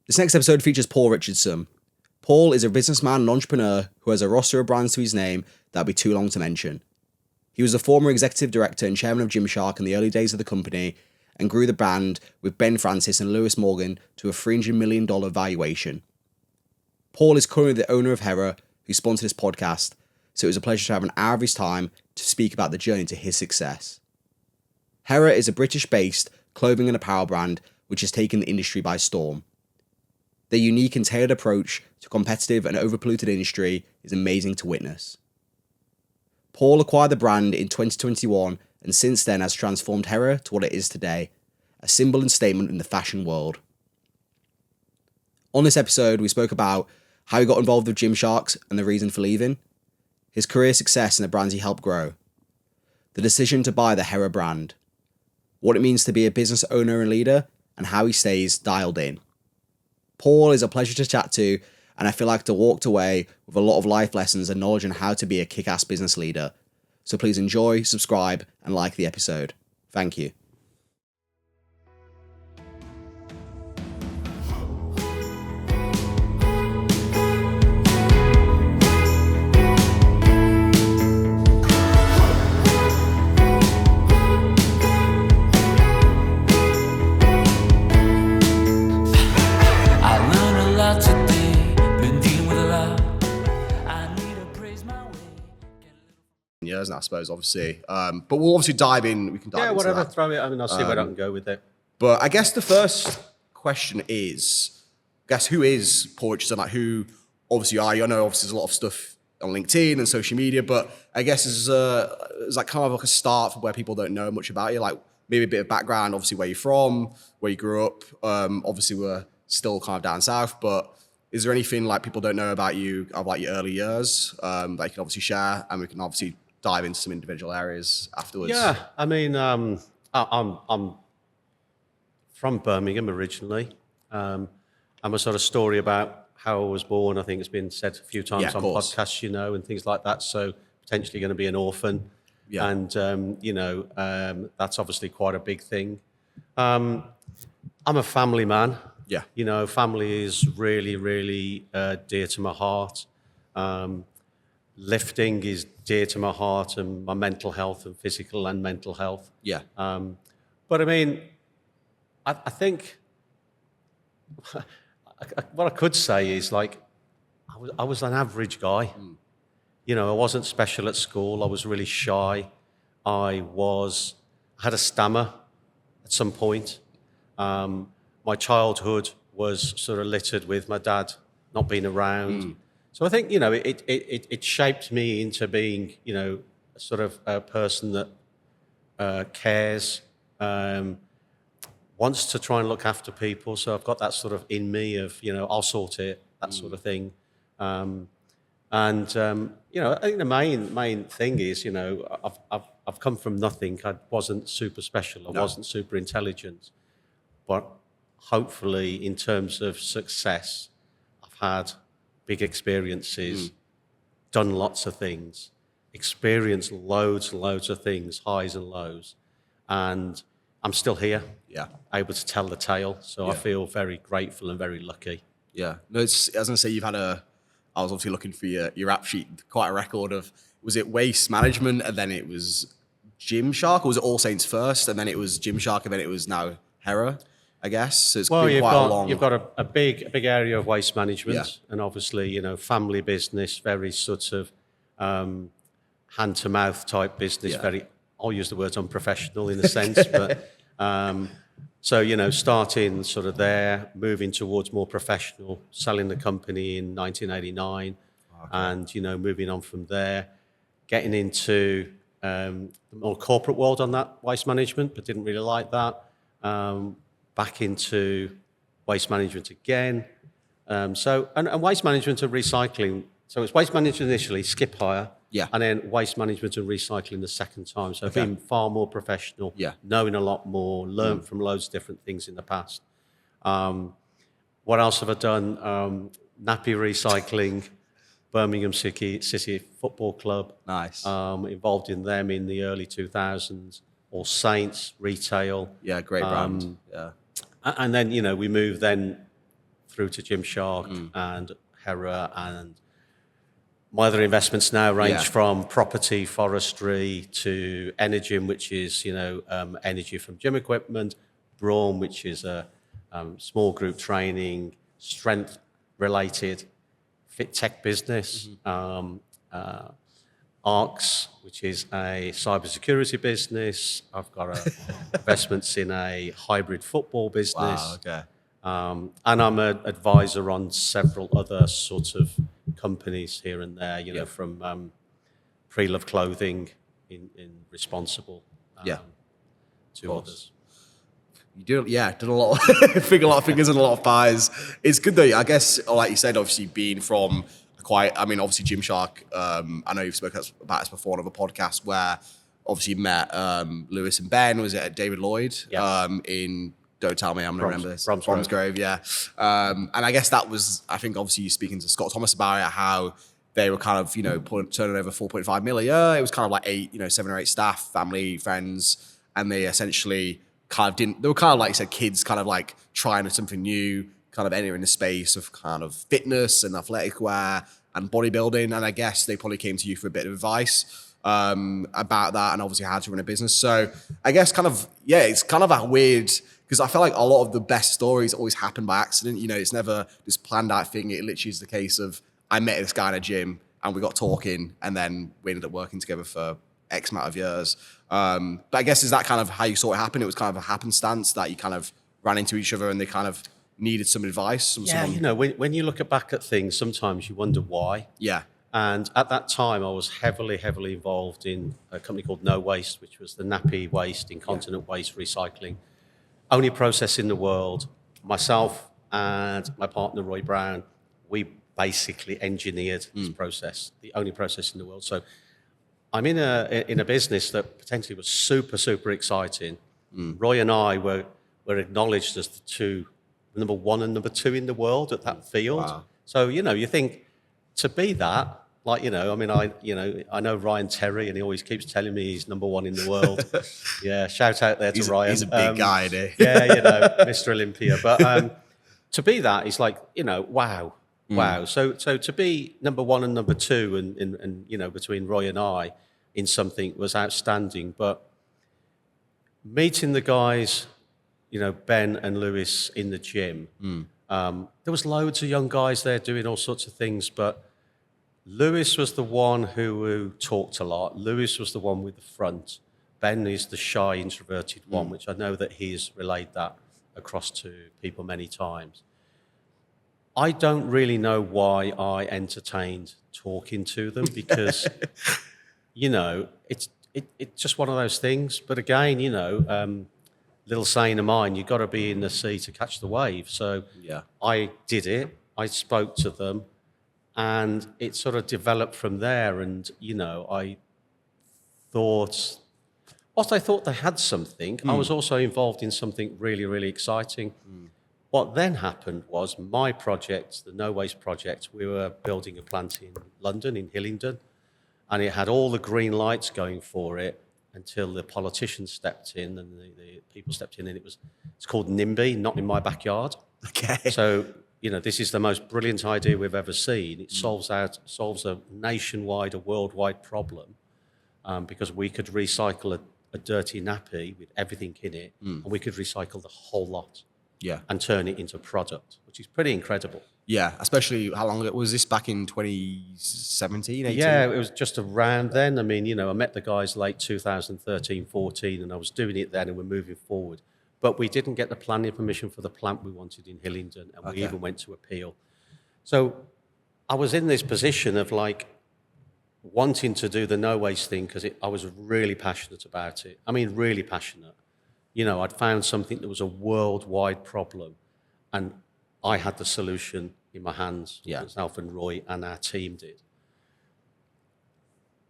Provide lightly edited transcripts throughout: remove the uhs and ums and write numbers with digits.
This next episode features Paul Richardson. Paul is a businessman and entrepreneur who has a roster of brands to his name that would be too long to mention. He was a former executive director and chairman of Gymshark in the early days of the company and grew the brand with Ben Francis and Lewis Morgan to a $300 million valuation. Paul is currently the owner of HERA, who sponsored this podcast, so it was a pleasure to have an hour of his time to speak about the journey to his success. HERA is a British-based clothing and apparel brand which has taken the industry by storm. Their unique and tailored approach to a competitive and over-polluted industry is amazing to witness. Paul acquired the brand in 2021 and since then has transformed HERA to what it is today, a symbol and statement in the fashion world. On this episode, we spoke about how he got involved with Gymshark and the reason for leaving, his career success and the brands he helped grow, the decision to buy the HERA brand, what it means to be a business owner and leader, and how he stays dialed in. Paul is a pleasure to chat to, and I feel like I walked away with a lot of life lessons and knowledge on how to be a kick-ass business leader. So please enjoy, subscribe, and like the episode. Thank you. Years now, I suppose, obviously. But we'll obviously dive in. We can dive into whatever. that. Throw it. I mean, I'll see where I can go with it. But I guess the first question is, who is Paul Richardson? Like, who obviously you are? I know obviously there's a lot of stuff on LinkedIn and social media, but I guess is like kind of like a start for where people don't know much about you. Like maybe a bit of background, obviously where you're from, where you grew up. Obviously we're still kind of down south, but is there anything like people don't know about you, of like your early years, that you can obviously share, and we can obviously dive into some individual areas afterwards? Yeah, I mean, I'm from Birmingham originally. I'm a sort of story about how I was born. I think it's been said a few times on podcasts, and things like that. So potentially going to be an orphan, and that's obviously quite a big thing. I'm a family man. Yeah, family is really, really dear to my heart. Lifting is dear to my heart, and my mental health and physical and mental health. Yeah. But I mean, I think what I could say is like, I was an average guy. I wasn't special at school. I was really shy. I had a stammer at some point. My childhood was sort of littered with my dad not being around. So I think, it shaped me into being, sort of a person that cares, wants to try and look after people. So I've got that sort of in me of, I'll sort it, that sort of thing. I think the main thing is, I've come from nothing. I wasn't super special. I wasn't super intelligent. But hopefully in terms of success, I've had big experiences, done lots of things, experienced loads and loads of things, highs and lows, and I'm still here, able to tell the tale. So I feel very grateful and very lucky. Yeah, no, I was going to say I was obviously looking for your rap sheet, quite a record of, was it Waste Management and then it was Gymshark, or was it All Saints first and then it was Gymshark and then it was now HERA? I guess. So it's been quite long. You've got a big area of waste management, and obviously, family business, very sort of hand to mouth type business. Very, I'll use the words unprofessional in a sense, but so starting sort of there, moving towards more professional, selling the company in 1989, and moving on from there, getting into the more corporate world on that waste management, but didn't really like that. Back into waste management again. And waste management and recycling. So it's waste management initially, skip hire, and then waste management and recycling the second time. So being far more professional, knowing a lot more, learned from loads of different things in the past. What else have I done? Nappy recycling, Birmingham City Football Club. Nice. Involved in them in the early 2000s. All Saints, retail. Yeah, great brand. And then, we moved then through to Gymshark and HERA, and my other investments now range from property, forestry to Energym, which is energy from gym equipment, Brawn, which is a small group training, strength related, fit tech business, ARCS, which is a cybersecurity business. I've got investments in a hybrid football business. Wow, okay. And I'm an advisor on several other sorts of companies here and there, from Pre-Loved Clothing in Responsible to others. You done a lot, a lot of fingers and a lot of pies. It's good though, I guess, like you said, obviously being from obviously Gymshark, I know you've spoken about this before on other podcasts where obviously you met Lewis and Ben, was it at David Lloyd in, don't tell me, I'm going to remember this. Bromsgrove, yeah. And I guess that was, I think obviously you're speaking to Scott Thomas about it, how they were kind of, turning over 4.5 mil a year. It was kind of like 7 or 8 staff, family, friends, and they essentially they were kind of like you said, kids kind of like trying something new, kind of entering the space of kind of fitness and athletic wear and bodybuilding. And I guess they probably came to you for a bit of advice about that and obviously how to run a business. So I guess it's kind of a weird, because I feel like a lot of the best stories always happen by accident. It's never this planned out thing. It literally is the case of I met this guy in a gym and we got talking and then we ended up working together for X amount of years. But I guess is that kind of how you saw it happen? It was kind of a happenstance that you kind of ran into each other and they kind of needed some advice. When you look back at things, sometimes you wonder why. Yeah. And at that time, I was heavily involved in a company called No Waste, which was the nappy waste, incontinent waste recycling. Only process in the world. Myself and my partner, Roy Brown, we basically engineered this process, the only process in the world. So I'm in a business that potentially was super exciting. Roy and I were acknowledged as the number 1 and number 2 in the world at that field. Wow. So, you think to be that, like, I know Ryan Terry and he always keeps telling me he's number 1 in the world. Yeah, shout out there to Ryan. He's a big guy, isn't he? Yeah, Mr. Olympia. But to be that is like, wow. Wow. So to be number 1 and number 2 and between Roy and I in something was outstanding. But meeting the guys, Ben and Lewis in the gym, there was loads of young guys there doing all sorts of things, but Lewis was the one who talked a lot. Lewis was the one with the front. Ben is the shy, introverted one, which I know that he's relayed that across to people many times. I don't really know why I entertained talking to them because, it's just one of those things. But again, little saying of mine, you've got to be in the sea to catch the wave. So I did it. I spoke to them and it sort of developed from there. And, I thought they had something. I was also involved in something really exciting. What then happened was my project, the No Waste project, we were building a plant in London, in Hillingdon, and it had all the green lights going for it until the politicians stepped in and the people stepped in, and it's called NIMBY, not in my backyard. Okay. So, this is the most brilliant idea we've ever seen. It solves a nationwide, a worldwide problem, because we could recycle a dirty nappy with everything in it, and we could recycle the whole lot. Yeah. And turn it into a product, which is pretty incredible. Yeah, especially how long was this back in 2017, 18? Yeah, it was just around then. I mean, I met the guys late 2013, 14, and I was doing it then and we're moving forward. But we didn't get the planning permission for the plant we wanted in Hillingdon, and we even went to appeal. So I was in this position of like wanting to do the No Waste thing because I was really passionate about it. I mean, really passionate. I'd found something that was a worldwide problem, and I had the solution in my hands. Myself and Roy and our team did.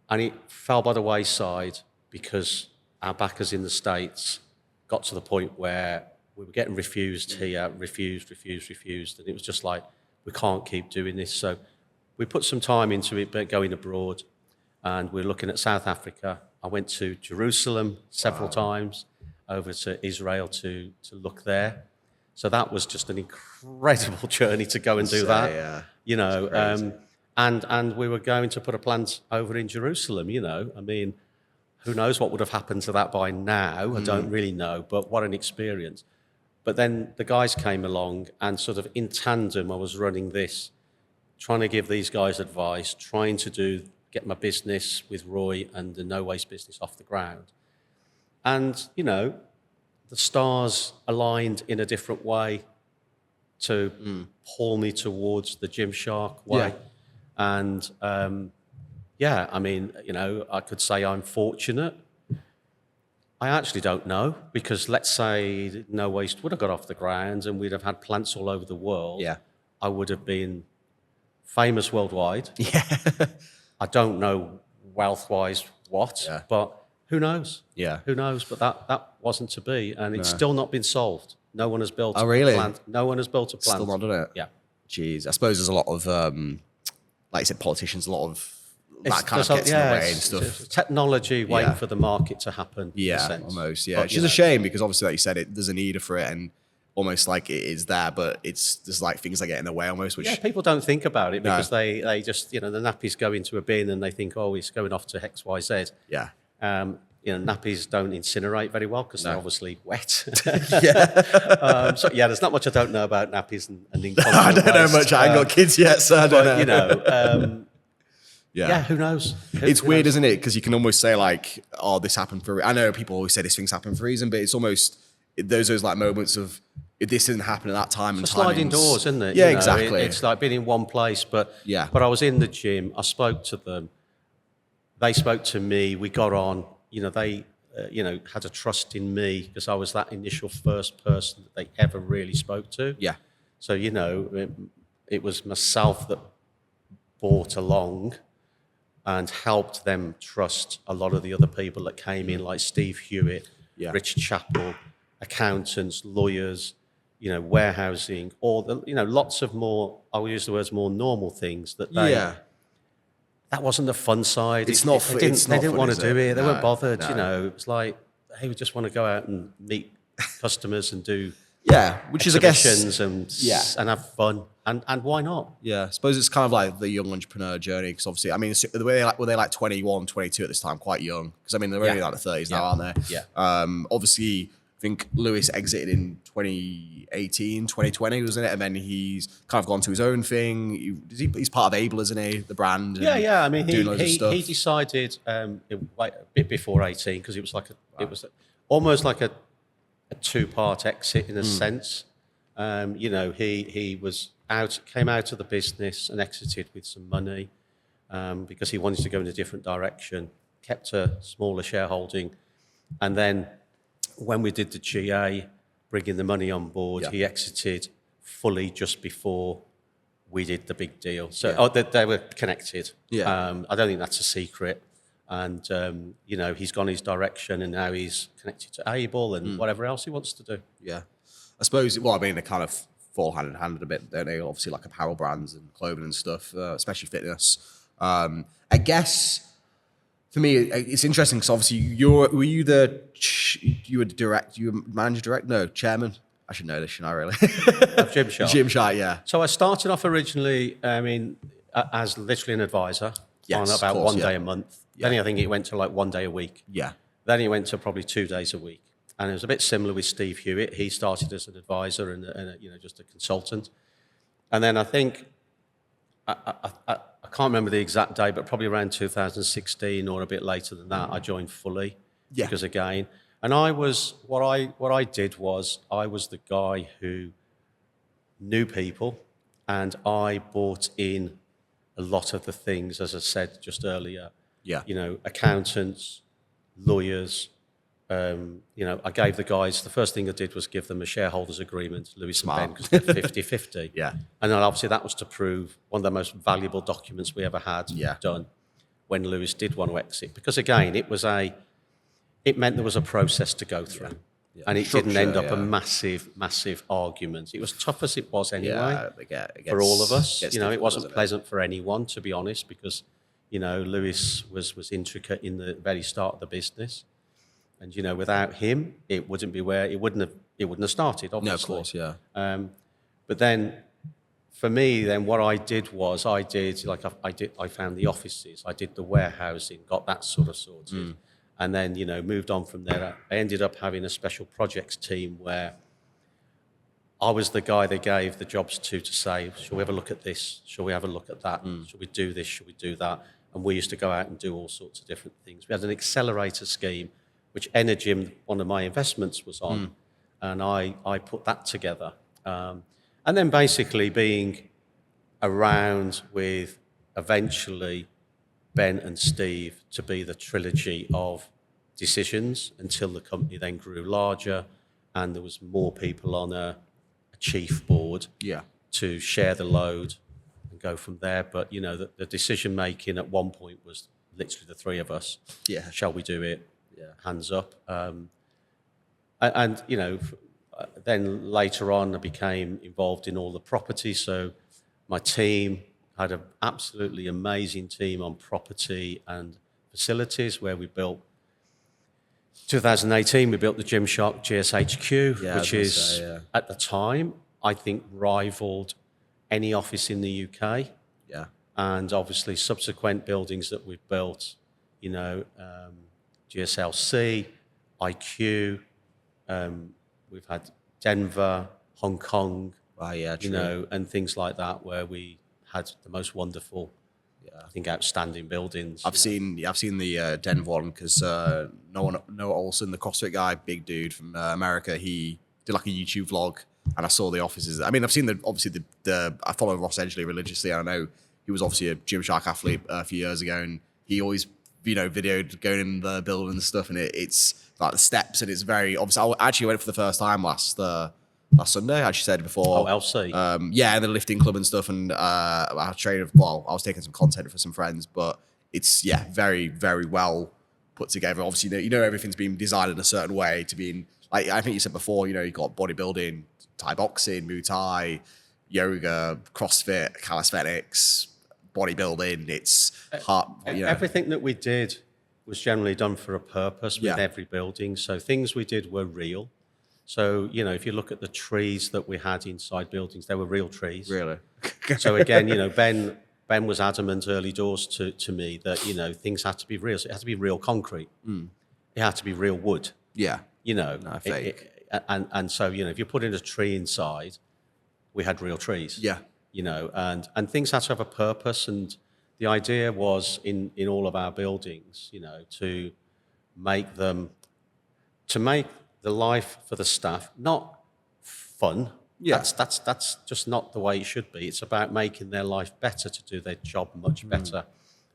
And it fell by the wayside because our backers in the States got to the point where we were getting refused here, refused. And it was just like, we can't keep doing this. So we put some time into it, but going abroad, and we're looking at South Africa. I went to Jerusalem several times, over to Israel to look there. So that was just an incredible journey to go and do that. Yeah. You know, and we were going to put a plant over in Jerusalem. You know, I mean, who knows what would have happened to that by now? I don't really know, but what an experience. But then the guys came along, and sort of in tandem, I was running this, trying to give these guys advice, trying to get my business with Roy and the no waste business off the ground. And, you know, the stars aligned in a different way to pull me towards the Gymshark way. Yeah. And, I mean, you know, I could say I'm fortunate. I actually don't know, because let's say no waste would have got off the ground and we'd have had plants all over the world. Yeah. I would have been famous worldwide. Yeah. I don't know wealth-wise what, but who knows? Yeah. Who knows? But that wasn't to be, and it's still not been solved. No one has built a plant. No one has built a plant. Still not done it? Yeah. Jeez. I suppose there's a lot of, like you said, politicians, a lot of that kind of gets in the way and stuff. It's technology waiting for the market to happen. Yeah, in a sense. almost. Yeah, But, which is a shame, because obviously, like you said, there's a need for it, and almost like it is there, but there's like things that get in the way almost. Which people don't think about it, because they just, you know, the nappies go into a bin and they think, oh, it's going off to X, Y, Z. Yeah. You know, nappies don't incinerate very well because they're obviously wet. There's not much I don't know about nappies and I don't know much. I ain't got kids yet, so I don't know. You know, who knows? It's weird, isn't it? Because you can almost say like, "Oh, this happened for." I know people always say this things happen for a reason, but it's almost those like moments of if this didn't happen at that time. It's sliding doors, isn't it? Yeah, You know, exactly. It's like being in one place, but I was in the gym. I spoke to them. They spoke to me. We got on. You know, they had a trust in me because I was that initial first person that they ever really spoke to. Yeah. So, you know, it was myself that brought along and helped them trust a lot of the other people that came in, like Steve Hewitt, Rich Chappell, accountants, lawyers, you know, warehousing, all the, you know, lots of more, I will use the words, more normal things that they... That wasn't the fun side. It's not. They didn't want to do it. They weren't bothered. You know, it was like, hey, we just want to go out and meet customers and do which is, I guess, and have fun. And why not? Yeah, I suppose it's kind of like the young entrepreneur journey, because obviously, I mean, the way were they like 21, 22 at this time, quite young? Because I mean, they're only like the 30s now, aren't they? Yeah. Obviously, I think Lewis exited in 2018, 2020, wasn't it? And then he's kind of gone to his own thing. He's part of Able, isn't he? The brand. I mean, he decided a bit before 18, because it was like almost like a two-part exit in a sense. You know, he came out of the business and exited with some money because he wanted to go in a different direction. Kept a smaller shareholding, and then when we did the GA, bringing the money on board, he exited fully just before we did the big deal. So they were connected. I don't think that's a secret. And, you know, he's gone his direction, and now he's connected to Able and whatever else he wants to do. Yeah. I suppose, well, I mean, they kind of fall hand in hand a bit, don't they? Obviously, like apparel brands and clothing and stuff, especially fitness. I guess... For me, it's interesting because obviously you were manager direct? No, chairman. I should know this, shouldn't I really? Of Gymshark. Gymshark, yeah. So I started off originally, I mean, as literally an advisor on about one day a month. Then I think it went to like 1 day a week. Yeah. Then it went to probably 2 days a week. And it was a bit similar with Steve Hewitt. He started as an advisor and you know, just a consultant. And then I think, I can't remember the exact day, but probably around 2016 or a bit later than that, I joined fully. Yeah. Because again, and I was, what I did was, I was the guy who knew people, and I brought in a lot of the things, as I said just earlier. Yeah. You know, accountants, lawyers. You know, I gave the guys, the first thing I did was give them a shareholders agreement, Lewis and Ben, because they're 50-50. Yeah. And then obviously that was to prove one of the most valuable documents we ever had done when Lewis did want to exit. Because again, it meant there was a process to go through. Yeah. And it didn't end up a massive, massive argument. It was tough as it was anyway for all of us. You know, it wasn't pleasant for anyone, to be honest, because, you know, Lewis was intricate in the very start of the business. And without him, it wouldn't be where it wouldn't have started. Obviously, No, of course, yeah. But then, for me, then what I did was I found the offices, I did the warehousing, got that sort of sorted, and then moved on from there. I ended up having a special projects team where I was the guy they gave the jobs to say, shall we have a look at this? Shall we have a look at that? Shall we do this? Shall we do that? And we used to go out and do all sorts of different things. We had an accelerator scheme, which Energym, one of my investments, was on, and I put that together. And then basically being around with eventually Ben and Steve to be the trilogy of decisions until the company then grew larger and there was more people on a chief board to share the load and go from there. But, the decision making at one point was literally the three of us. Yeah. Shall we do it? Yeah. Hands up. Then later on, I became involved in all the property. So my team had an absolutely amazing team on property and facilities where we built. 2018, we built the Gymshark GSHQ, which is at the time, I think, rivaled any office in the UK. Yeah. And obviously, subsequent buildings that we've built, GSLC, IQ. We've had Denver, Hong Kong, and things like that, where we had the most wonderful, I think, outstanding buildings. I've seen the Denver one because Noah Olsen, the CrossFit guy, big dude from America, he did like a YouTube vlog, and I saw the offices. I mean, I've seen I follow Ross Edgley religiously. I know he was obviously a Gymshark athlete a few years ago, and he always videoed going in the building and stuff, and it's like the steps, and it's very obviously. I actually went for the first time last Sunday. I actually said before. Oh, LC. And the lifting club and stuff, and I was taking some content for some friends, but it's very, very well put together. Obviously, everything's been designed in a certain way to be in. Like I think you said before, you've got bodybuilding, Thai boxing, Muay Thai, yoga, CrossFit, calisthenics, bodybuilding. It's hard. Everything that we did was generally done for a purpose with every building. So things we did were real. So, if you look at the trees that we had inside buildings, they were real trees. Really? So again, Ben was adamant early doors to me that, things had to be real. So it had to be real concrete. It had to be real wood. Yeah. Not fake. And so, if you put in a tree inside, we had real trees. Yeah. And things had to have a purpose. And the idea was in all of our buildings, to make the life for the staff not fun. Yeah. That's just not the way it should be. It's about making their life better to do their job much better.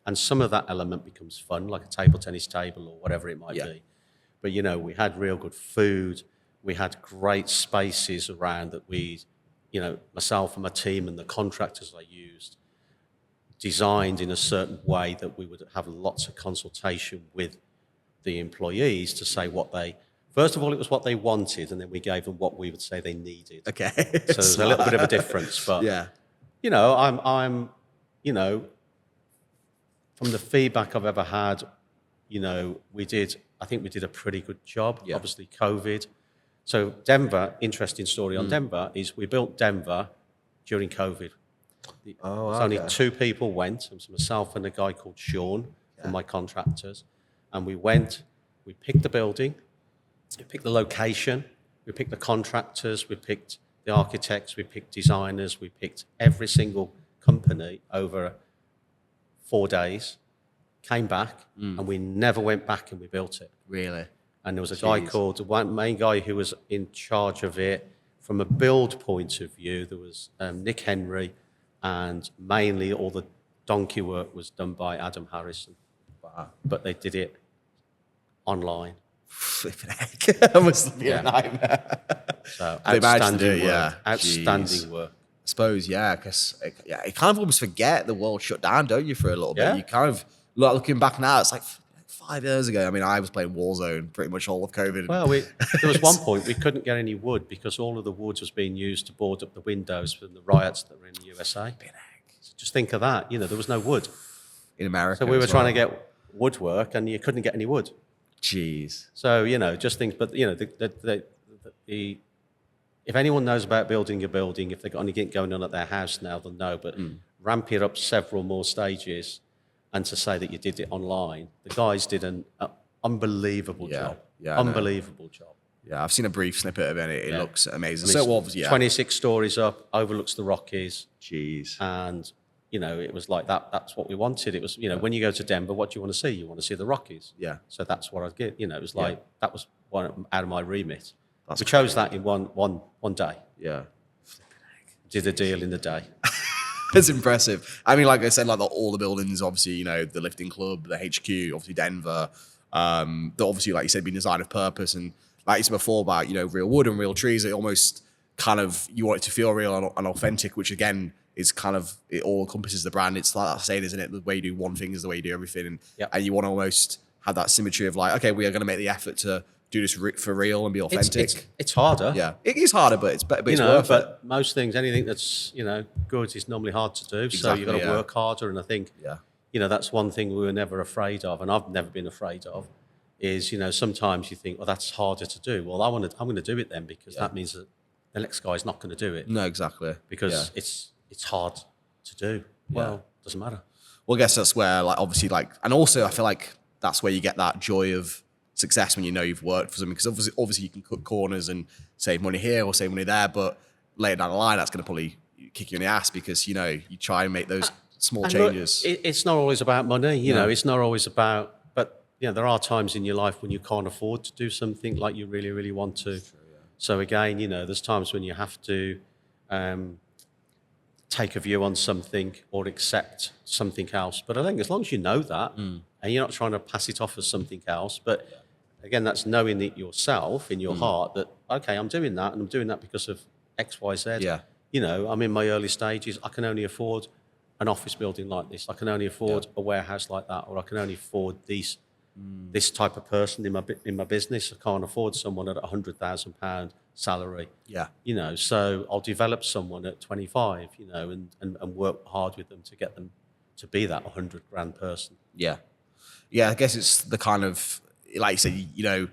And some of that element becomes fun, like a table tennis table or whatever it might be. But, we had real good food. We had great spaces around that myself and my team and the contractors I used designed in a certain way that we would have lots of consultation with the employees to say first of all, it was what they wanted, and then we gave them what we would say they needed. Okay. So there's a little bit of a difference, but I'm from the feedback I've ever had, I think we did a pretty good job. Yeah. Obviously, COVID. So Denver, interesting story on Denver is we built Denver during COVID. Only two people went. It was myself and a guy called Sean from my contractors. And we picked the building, we picked the location, we picked the contractors, we picked the architects, we picked designers, we picked every single company over 4 days, came back, and we never went back and we built it. Really? And there was a guy called, the main guy who was in charge of it from a build point of view. There was Nick Henry, and mainly all the donkey work was done by Adam Harrison. Wow. But they did it online. Flipping heck. That must be a nightmare. So outstanding work. Outstanding work. I suppose, because you kind of almost forget the world shut down, don't you, for a little bit? You kind of, looking back now, it's like 5 years ago. I mean, I was playing Warzone pretty much all of COVID. Well, there was one point we couldn't get any wood because all of the wood was being used to board up the windows from the riots that were in the USA. So just think of that. There was no wood. In America. So we were trying to get woodwork and you couldn't get any wood. Jeez. So, just things, but, if anyone knows about building a building, if they've got anything going on at their house now, they'll know. But ramp it up several more stages, and to say that you did it online, the guys did an unbelievable job. Yeah, unbelievable job. Yeah, I've seen a brief snippet of it. It looks amazing. So obviously, 26 stories up, overlooks the Rockies. Jeez. And, it was like that. That's what we wanted. It was, when you go to Denver, what do you want to see? You want to see the Rockies. Yeah. So that's what I'd get. It was like, that was one out of my remit. We chose that in one day. Yeah. Did a deal in the day. It's impressive. I mean, like I said, like all the buildings, obviously, the lifting club, the HQ, obviously Denver, that obviously, like you said, been designed with purpose. And like you said before about, real wood and real trees, it almost kind of, you want it to feel real and authentic, which again is kind of, it all encompasses the brand. It's like that saying, isn't it? The way you do one thing is the way you do everything. And you want to almost have that symmetry of like, okay, we are going to make the effort to do this for real and be authentic. It's harder. Yeah, it is harder, but it's worth it. Most things, anything that's good is normally hard to do. Exactly, so you've got to work harder. And I think that's one thing we were never afraid of, and I've never been afraid of. Is sometimes you think, well, that's harder to do. Well, I'm going to do it then, because that means that the next guy's not going to do it. No, exactly. Because it's hard to do. Well, doesn't matter. Well, I guess that's where, like, obviously, like, and also I feel like that's where you get that joy of success when you've worked for something, because obviously you can cut corners and save money here or save money there, but later down the line that's going to probably kick you in the ass, because you try and make those small changes. Look, it's not always about money, it's not always about, but there are times in your life when you can't afford to do something like you really, really want to. True, so again, there's times when you have to take a view on something or accept something else. But I think as long as you know that and you're not trying to pass it off as something else, but again, that's knowing it yourself in your heart that, okay, I'm doing that and I'm doing that because of X, Y, Z. Yeah. I'm in my early stages. I can only afford an office building like this. I can only afford a warehouse like that, or I can only afford this type of person in my business. I can't afford someone at £100,000 salary. Yeah. So I'll develop someone at 25, and work hard with them to get them to be that 100 grand person. Yeah. Yeah, I guess it's the kind of, like you said, you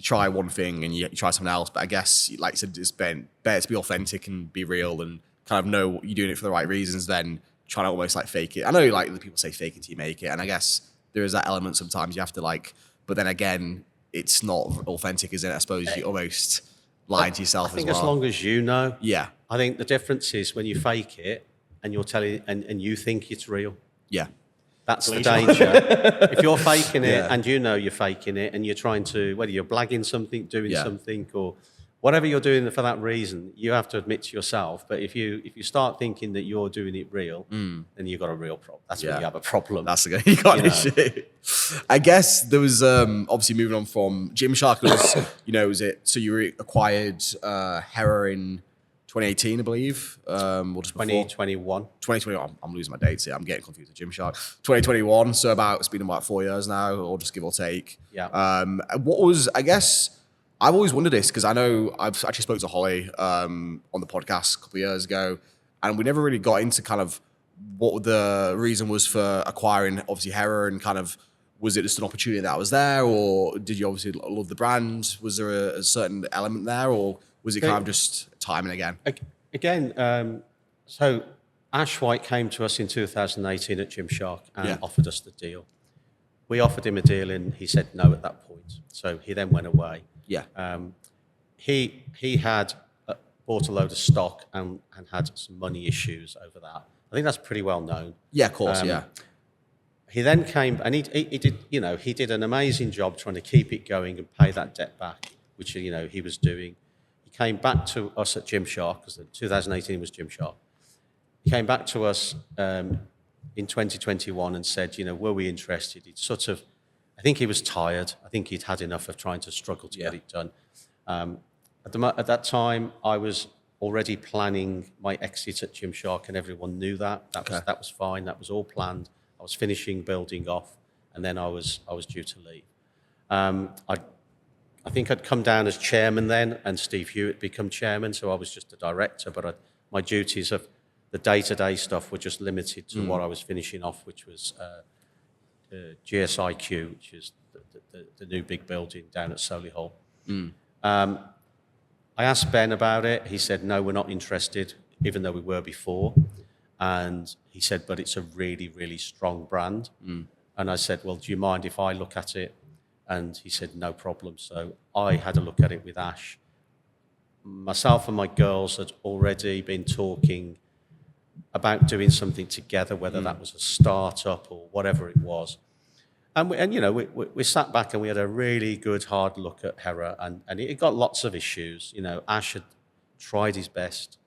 try one thing and you try something else, but I guess, like you said, it's better to be authentic and be real and kind of know you're doing it for the right reasons than trying to almost like fake it. I know like the people say fake it till you make it, and I guess there is that element sometimes you have to but then again, it's not authentic, is it? I suppose you almost lying to yourself as well. I think as long as you know. Yeah. I think the difference is when you fake it and you're telling, and you think it's real. Yeah. That's the danger. If you're faking it and you're faking it and you're trying to, whether you're blagging something, doing something, or whatever you're doing for that reason, you have to admit to yourself. But if you start thinking that you're doing it real, then you've got a real problem. That's when you have a problem. That's the you got an issue. I guess there was obviously moving on from Gymshark. Was it? So you acquired HERA in 2018, I believe, or just before? 2021. 2021. I'm losing my dates here. I'm getting confused with Gymshark. 2021. So it's been about 4 years now, or just give or take. Yeah. What was, I guess, I've always wondered this, because I know I've actually spoke to Holly on the podcast a couple of years ago, and we never really got into kind of what the reason was for acquiring, obviously, HERA, and kind of, was it just an opportunity that was there, or did you obviously love the brand? Was there a certain element there, or was it kind of just timing again? Again, so Ash White came to us in 2018 at Gymshark and offered us the deal. We offered him a deal and he said no at that point. So he then went away. Yeah. He had bought a load of stock and had some money issues over that. I think that's pretty well known. Yeah, of course, He then came and he did, he did an amazing job trying to keep it going and pay that debt back, which, he was doing. He came back to us at Gymshark, because 2018 was Gymshark. He came back to us in 2021 and said, were we interested? He'd sort of, I think he was tired. I think he'd had enough of trying to struggle to get it done. At that time, I was already planning my exit at Gymshark, and everyone knew that. That was fine. That was all planned. I was finishing building off, and then I was due to leave. I think I'd come down as chairman then, and Steve Hewitt become chairman, so I was just a director. But my duties of the day-to-day stuff were just limited to what I was finishing off, which was GSIQ, which is the new big building down at Solihull. I asked Ben about it. He said, no, we're not interested, even though we were before. And he said, but it's a really, really strong brand. And I said, well, do you mind if I look at it? And he said, no problem. So I had a look at it with Ash. Myself and my girls had already been talking about doing something together, whether that was a start-up or whatever it was. And we sat back and we had a really good hard look at HERA, and it got lots of issues. Ash had tried his best,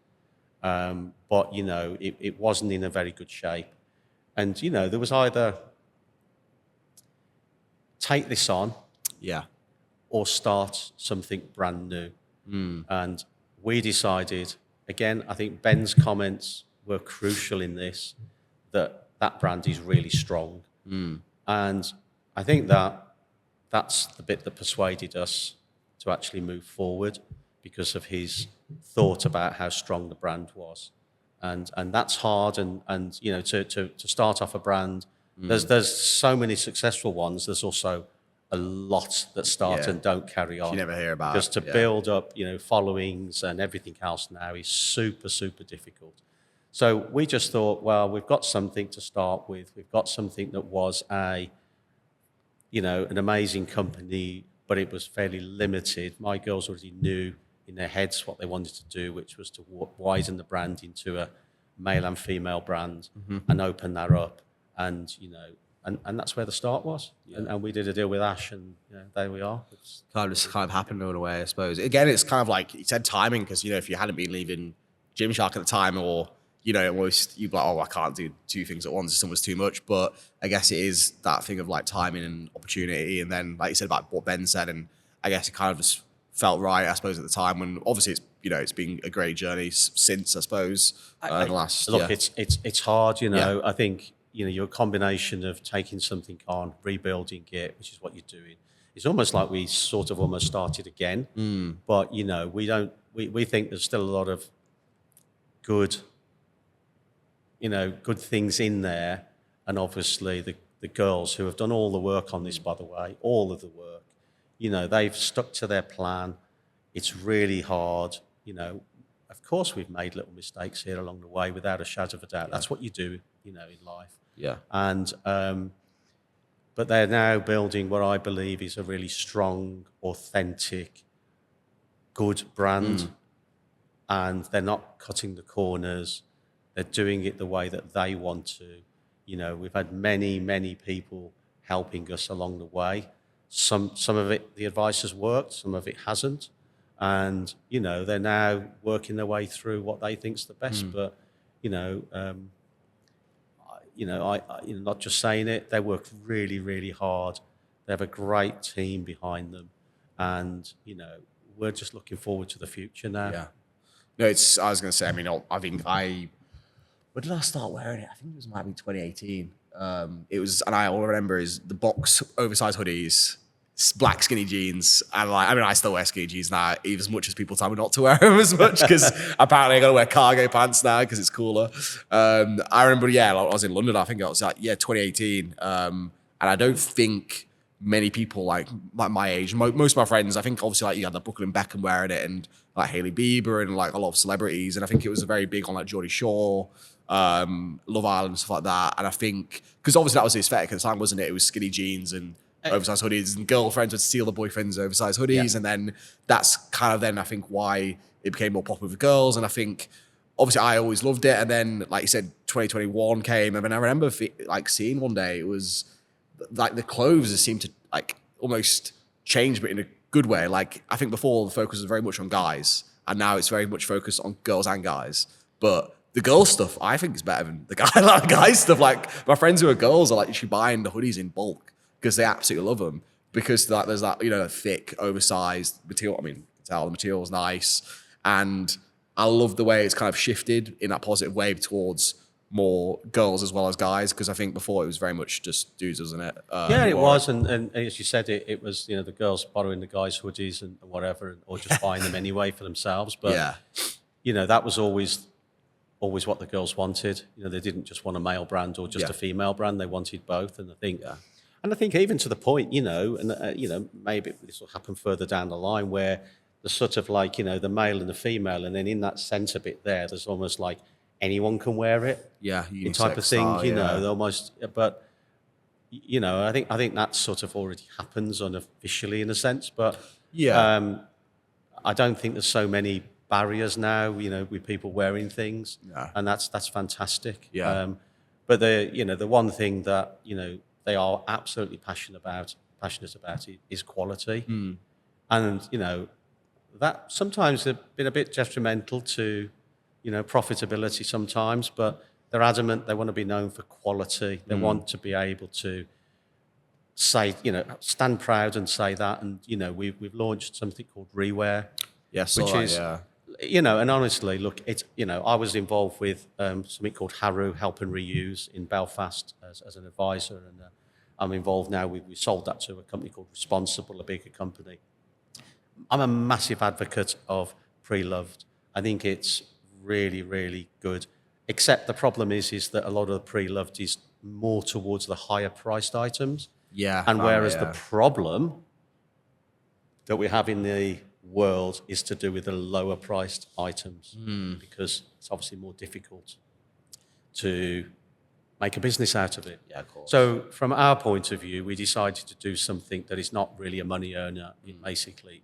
but it wasn't in a very good shape. And there was either take this on, or start something brand new. And we decided, again, I think Ben's comments were crucial in this, that brand is really strong. And I think that's the bit that persuaded us to actually move forward, because of his thought about how strong the brand was. And that's hard. And to start off a brand, there's so many successful ones. There's also a lot that start and don't carry on. You never hear about. Because to build up, followings and everything else now is super, super difficult. So we just thought, well, we've got something to start with. We've got something that was an amazing company, but it was fairly limited. My girls already knew in their heads what they wanted to do, which was to widen the brand into a male and female brand and open that up. And that's where the start was. And we did a deal with Ash, and there we are. It's kind of happened in a way, I suppose. Again, it's kind of like you said, timing, because if you hadn't been leaving Gymshark at the time, or almost you'd be like, oh, I can't do two things at once. It's almost too much. But I guess it is that thing of like timing and opportunity. And then, like you said about what Ben said, and I guess it kind of just felt right, I suppose, at the time. When obviously it's been a great journey since, I suppose, the last. Look, it's hard. I think you're a combination of taking something on, rebuilding it, which is what you're doing. It's almost like we sort of almost started again. But we think there's still a lot of good things in there. And obviously the girls who have done all the work on this, by the way, all of the work, they've stuck to their plan. It's really hard. Of course we've made little mistakes here along the way, without a shadow of a doubt. That's what you do, in life. And, but they're now building what I believe is a really strong, authentic, good brand. And they're not cutting the corners. They're doing it the way that they want to. We've had many, many people helping us along the way. Some of it, the advice has worked, some of it hasn't. And, they're now working their way through what they think's the best. But, not just saying it, they work really, really hard. They have a great team behind them. And, we're just looking forward to the future now. Yeah. No, I was going to say, when did I start wearing it? I think might be 2018. It was, and I all I remember is the box oversized hoodies, black skinny jeans, and I still wear skinny jeans now, even as much as people tell me not to wear them as much, because apparently I got to wear cargo pants now because it's cooler. I remember, I was in London. I think it was 2018, and I don't think many people like my age, most of my friends, I think obviously you had the Brooklyn Beckham wearing it, and like Hailey Bieber, and like a lot of celebrities, and I think it was very big on like Geordie Shore, Love Island and stuff like that. And I think because obviously that was the aesthetic at the time, wasn't it? It was skinny jeans and oversized hoodies, and girlfriends would steal the boyfriend's oversized hoodies, and then that's kind of then I think why it became more popular with girls. And I think obviously I always loved it, and then like you said, 2021 came, and then I remember like seeing one day it was like the clothes seemed to like almost change, but in a good way. Like I think before the focus was very much on guys, and now it's very much focused on girls and guys. But the girl stuff I think is better than the guy stuff. Like my friends who are girls are like actually buying the hoodies in bulk because they absolutely love them, because there's that thick oversized material. I mean, you can tell the material's nice, and I love the way it's kind of shifted in that positive way towards more girls as well as guys, because I think before it was very much just dudes, wasn't it? It was, and as you said, it was the girls borrowing the guys' hoodies and whatever, or just buying them anyway for themselves. But that was always what the girls wanted. They didn't just want a male brand or just a female brand. They wanted both, and I think And I think even to the point, and maybe this will happen further down the line where there's sort of like, the male and the female, and then in that centre bit there's almost like anyone can wear it. Yeah, The type of thing, style, yeah. almost. But I think that sort of already happens unofficially in a sense. But I don't think there's so many barriers now, with people wearing things, and that's fantastic. Yeah. But the one thing that they are absolutely passionate about is quality, and that sometimes have been a bit detrimental to profitability sometimes. But they're adamant they want to be known for quality. They want to be able to say, stand proud and say that. And we've launched something called Rewear. Yes, which is, and honestly, look, it's, I was involved with something called HERA, Help and Reuse, in Belfast as an advisor, and I'm involved now. We sold that to a company called Responsible, a bigger company. I'm a massive advocate of pre-loved. I think it's really, really good. Except the problem is that a lot of the pre-loved is more towards the higher priced items. Yeah. And whereas the problem that we have in the world is to do with the lower priced items, because it's obviously more difficult to make a business out of it. Yeah, of course. So from our point of view, we decided to do something that is not really a money earner. It basically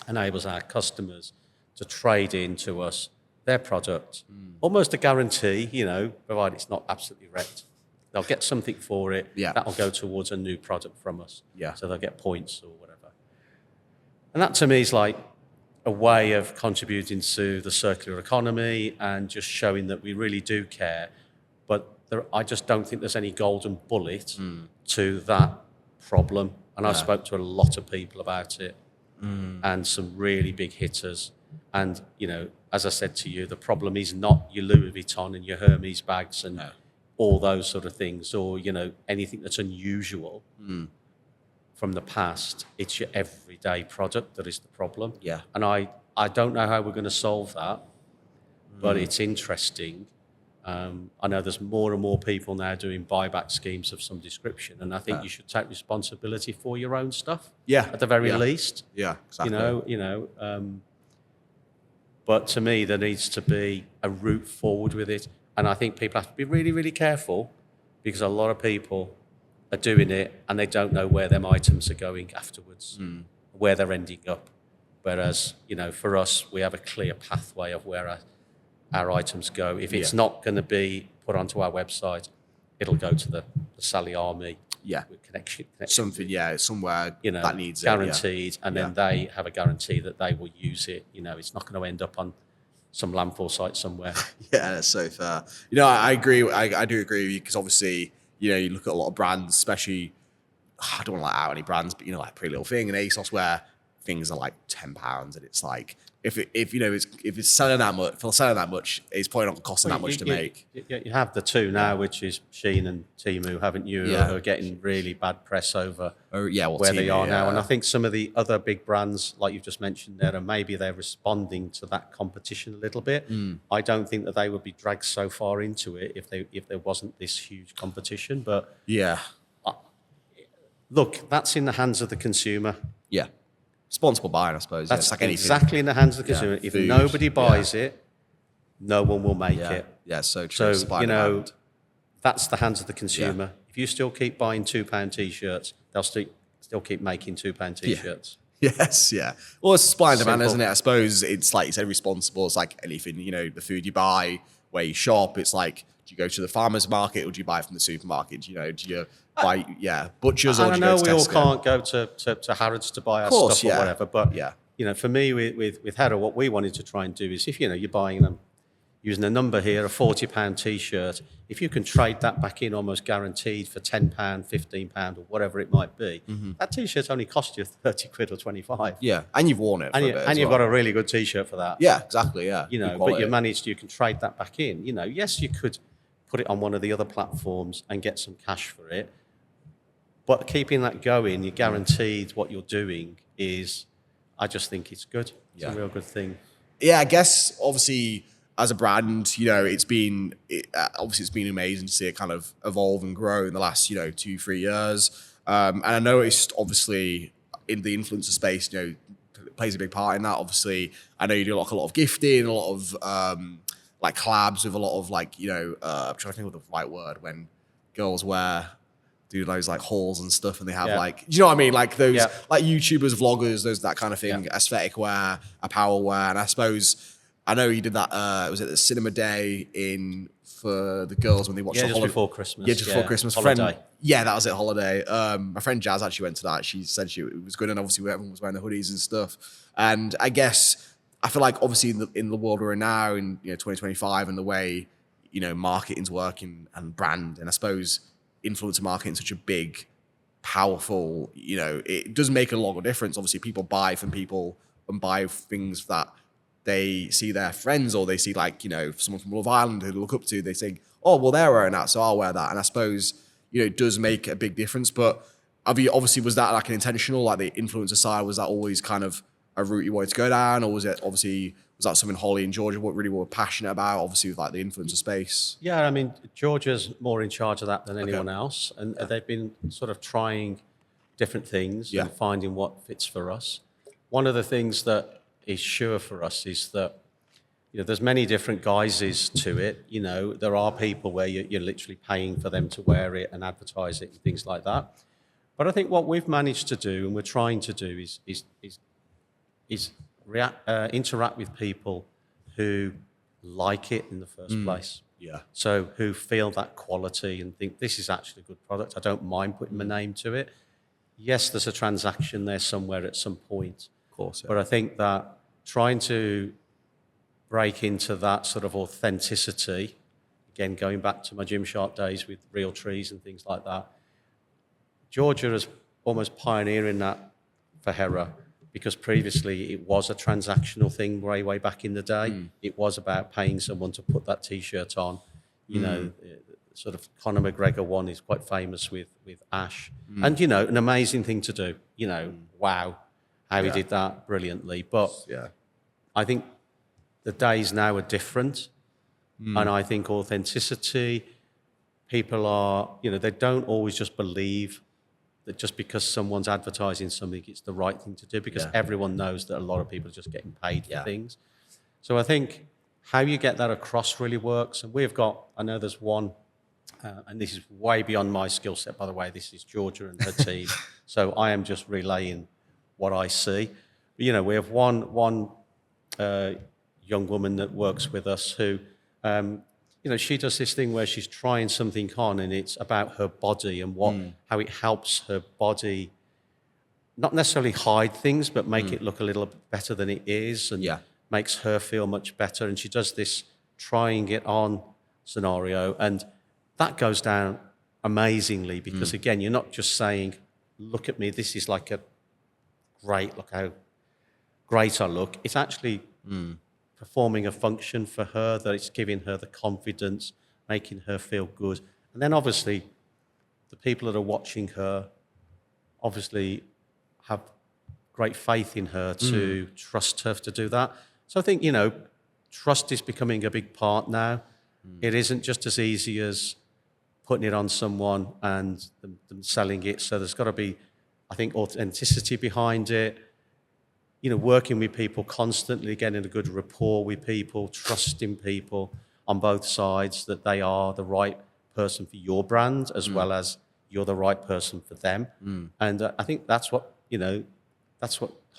enables our customers to trade into us their product, almost a guarantee, provided it's not absolutely wrecked. They'll get something for it. Yeah. That'll go towards a new product from us. Yeah. So they'll get points or whatever. And that to me is like a way of contributing to the circular economy and just showing that we really do care. But I just don't think there's any golden bullet to that problem. And I spoke to a lot of people about it, and some really big hitters. And, as I said to you, the problem is not your Louis Vuitton and your Hermes bags and all those sort of things, or, anything that's unusual from the past. It's your everyday product that is the problem. Yeah. And I don't know how we're going to solve that, but it's interesting. I know there's more and more people now doing buyback schemes of some description, and I think you should take responsibility for your own stuff. Yeah. At the very least. Yeah, exactly. But to me, there needs to be a route forward with it. And I think people have to be really, really careful, because a lot of people are doing it and they don't know where them items are going afterwards, where they're ending up. Whereas, for us, we have a clear pathway of where our items go. If it's not going to be put onto our website, it'll go to the Sally Army. Yeah. Connection Something, somewhere that needs guaranteed, it. And then they have a guarantee that they will use it. It's not going to end up on some landfill site somewhere. Yeah, that's so fair. I agree. I do agree with you, because obviously, you look at a lot of brands, especially, I don't want to let out any brands, but like Pretty Little Thing and ASOS, where things are like £10, and it's like, if it's selling that much, it's probably not costing that much to make. You have the two now, which is Shein and Temu, haven't you? Yeah. Who are getting really bad press over where Temu, they are now. And I think some of the other big brands, like you've just mentioned there, and maybe they're responding to that competition a little bit. I don't think that they would be dragged so far into it if there wasn't this huge competition. But look, that's in the hands of the consumer. Yeah. Responsible buying, I suppose. That's like exactly in the hands of the consumer. If nobody buys it, no one will make it. Yeah, so true. So, that's the hands of the consumer. Yeah. If you still keep buying £2 T-shirts, they'll still keep making £2 T-shirts. Yeah. Yes, yeah. Well, it's supply and demand, isn't it? I suppose it's like you said, responsible. It's like anything, the food you buy, where you shop. It's like, do you go to the farmer's market or do you buy it from the supermarket? Do you buy, butchers, or do you go to Tesco? I know we all can't go to Harrods to buy our stuff or whatever, but for me, with HERA, what we wanted to try and do is, if you're buying them, using a number here, a £40 T-shirt, if you can trade that back in almost guaranteed for £10, £15, or whatever it might be, that T-shirt only cost you 30 quid or 25. Yeah, and you've worn it for a bit and you've got a really good T-shirt for that. Yeah, exactly, yeah. But you can trade that back in. Yes, you could put it on one of the other platforms and get some cash for it, but keeping that going, you're guaranteed what you're doing is, I just think it's good. It's a real good thing. Yeah, I guess, obviously, as a brand, it's been amazing to see it kind of evolve and grow in the last, 2-3 years. And I noticed, obviously, in the influencer space, you know, plays a big part in that. Obviously, I know you do like a lot of gifting, a lot of like collabs with a lot of like, you know, I'm trying to think of the right word when girls do those like hauls and stuff, and they have like, do you know what I mean? Like those like YouTubers, vloggers, those that kind of thing, aesthetic wear, apparel wear, and I suppose I know you did that. Was it the cinema day for the girls when they watched the just before Christmas? Yeah, just before Christmas. Holiday. That was it. Holiday. My friend Jazz actually went to that. She said it was good, and obviously everyone was wearing the hoodies and stuff. And I guess I feel like obviously in the world we're in now, in 2025, and the way marketing's working and brand, and I suppose influencer marketing is such a big, powerful. It does make a lot of difference. Obviously, people buy from people and buy things that they see their friends, or they see like someone from Love Island who they look up to. They think, oh well, they're wearing that, so I'll wear that. And I suppose it does make a big difference. But obviously, was that like an intentional, like the influencer side? Was that always kind of a route you wanted to go down, or was that something Holly and Georgia were passionate about? Obviously, with like the influencer space. Yeah, I mean, Georgia's more in charge of that than anyone else, and they've been sort of trying different things and finding what fits for us. One of the things that is sure for us is that there's many different guises to it. There are people where you're literally paying for them to wear it and advertise it and things like that. But I think what we've managed to do and we're trying to do is interact with people who like it in the first place. Yeah. So who feel that quality and think this is actually a good product. I don't mind putting my name to it. Yes, there's a transaction there somewhere at some point. Of course. Yeah. But I think that trying to break into that sort of authenticity, again, going back to my Gymshark days with real trees and things like that, Georgia is almost pioneering that for HERA, because previously it was a transactional thing way back in the day. It was about paying someone to put that T-shirt on. Sort of Conor McGregor one is quite famous with Ash. And, an amazing thing to do. Wow, how he did that brilliantly. But I think the days now are different. And I think authenticity, people are, they don't always just believe that just because someone's advertising something, it's the right thing to do, because everyone knows that a lot of people are just getting paid for things. So I think how you get that across really works. And I know there's one, and this is way beyond my skill set, by the way. This is Georgia and her team. So I am just relaying what I see. But, we have one young woman that works with us who, she does this thing where she's trying something on, and it's about her body and how it helps her body not necessarily hide things, but make it look a little bit better than it is, and makes her feel much better. And she does this trying it on scenario, and that goes down amazingly, because again, you're not just saying, look at me, this is like a great, look how great I look. It's actually performing a function for her, that it's giving her the confidence, making her feel good. And then obviously the people that are watching her obviously have great faith in her to trust her to do that. So I think, trust is becoming a big part now. It isn't just as easy as putting it on someone and them selling it. So there's got to be, I think, authenticity behind it. Working with people constantly, getting a good rapport with people, trusting people on both sides, that they are the right person for your brand as well as you're the right person for them. And I think that's what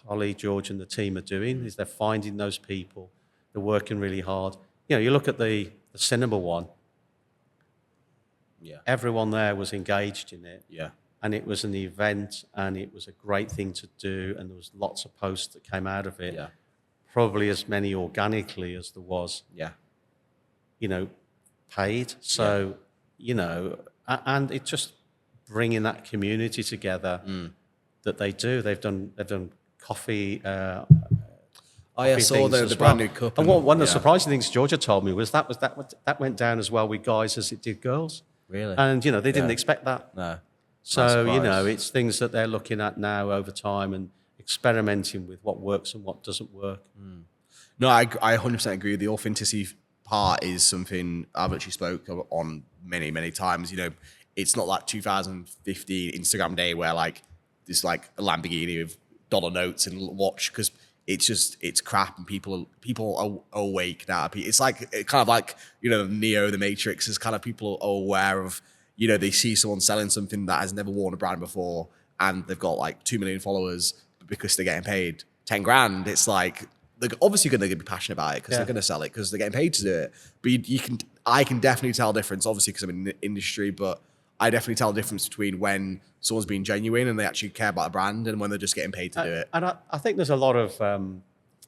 Holly, George and the team are doing, is they're finding those people. They're working really hard. You look at the cinema one. Yeah. Everyone there was engaged in it. Yeah. And it was an event, and it was a great thing to do, and there was lots of posts that came out of it. Yeah. Probably as many organically as there was, paid. So, and it's just bringing that community together that they do. They've done coffee. I saw the brand new cup. And one of the surprising things Georgia told me was that went down as well with guys as it did girls. Really? And they didn't expect that. No. So, it's things that they're looking at now over time and experimenting with what works and what doesn't work. No, I 100% agree. The authenticity part is something I've actually spoke on many, many times. it's not like 2015 Instagram day where like there's like a Lamborghini with dollar notes and watch, because it's crap, and people are awake now. It's like kind of like, you know, Neo the Matrix is kind of, people are aware of, you know, they see someone selling something that has never worn a brand before and they've got like 2 million followers, but because they're getting paid 10 grand, it's like they're obviously going to be passionate about it because they're going to sell it because they're getting paid to do it. But I can definitely tell a difference, obviously because I'm in the industry, but I definitely tell the difference between when someone's being genuine and they actually care about a brand and when they're just getting paid to do it. And I think there's a lot of,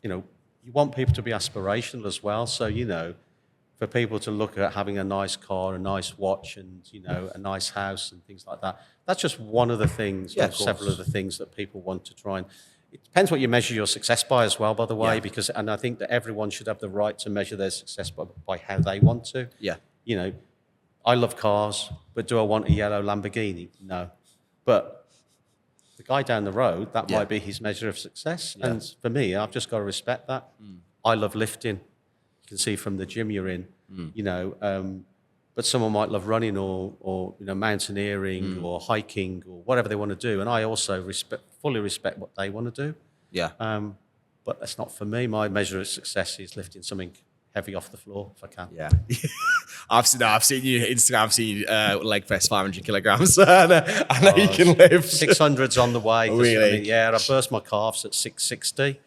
you know, you want people to be aspirational as well. So, you know, for people to look at having a nice car, a nice watch, and, you know, a nice house and things like that, that's just one of the things, or several of the things that people want to try and... It depends what you measure your success by as well, by the way, because, and I think that everyone should have the right to measure their success by how they want to. Yeah. You know, I love cars, but do I want a yellow Lamborghini? No. But the guy down the road, that might be his measure of success. Yeah. And for me, I've just got to respect that. I love lifting. You can see from the gym you're in, you know, but someone might love running or you know, mountaineering or hiking or whatever they want to do. And I also fully respect what they want to do. Yeah. But that's not for me. My measure of success is lifting something heavy off the floor if I can. Yeah. I've seen you Instagram, I've seen you leg press 500 kilograms. I know you can lift. 600's on the way. Really? I mean, yeah, I burst my calves at 660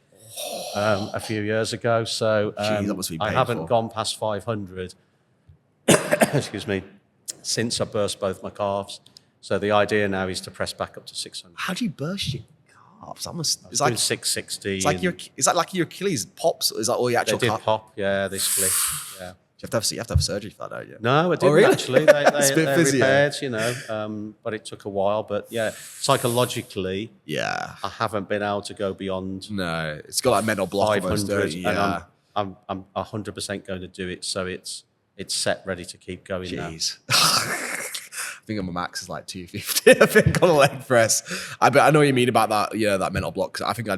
a few years ago. So Jeez, that must be I haven't gone past 500, excuse me, since I burst both my calves. So the idea now is to press back up to 600. How do you burst your calves? It's like 660. It's like is that like your Achilles pops? Is that all your actual? They did pop. Yeah, they split. Yeah. You have to have surgery for that, don't you? No, I didn't actually. They physio. repaired, you know, but it took a while. But yeah, psychologically, I haven't been able to go beyond. No, it's got like mental block 500, and I'm 100% going to do it. So it's set, ready to keep going now. I think on my max is like 250. I think on a leg press. I know what you mean about that. Yeah, that mental block. I think I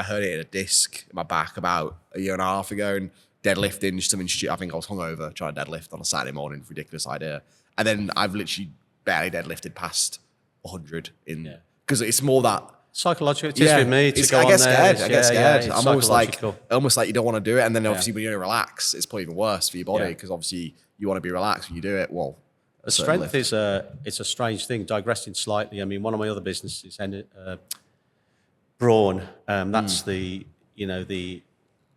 heard it in a disc in my back about a year and a half ago, and deadlifting something stupid. I think I was hungover trying to deadlift on a Saturday morning. Ridiculous idea. And then I've literally barely deadlifted past 100 in because it's more that psychological. It is with me to go on there. I get scared. I'm almost like you don't want to do it, and then obviously when you don't relax, it's probably even worse for your body because obviously you want to be relaxed when you do it. Well, strength is it's a strange thing. Digressing slightly, I mean, one of my other businesses, Brawn. That's the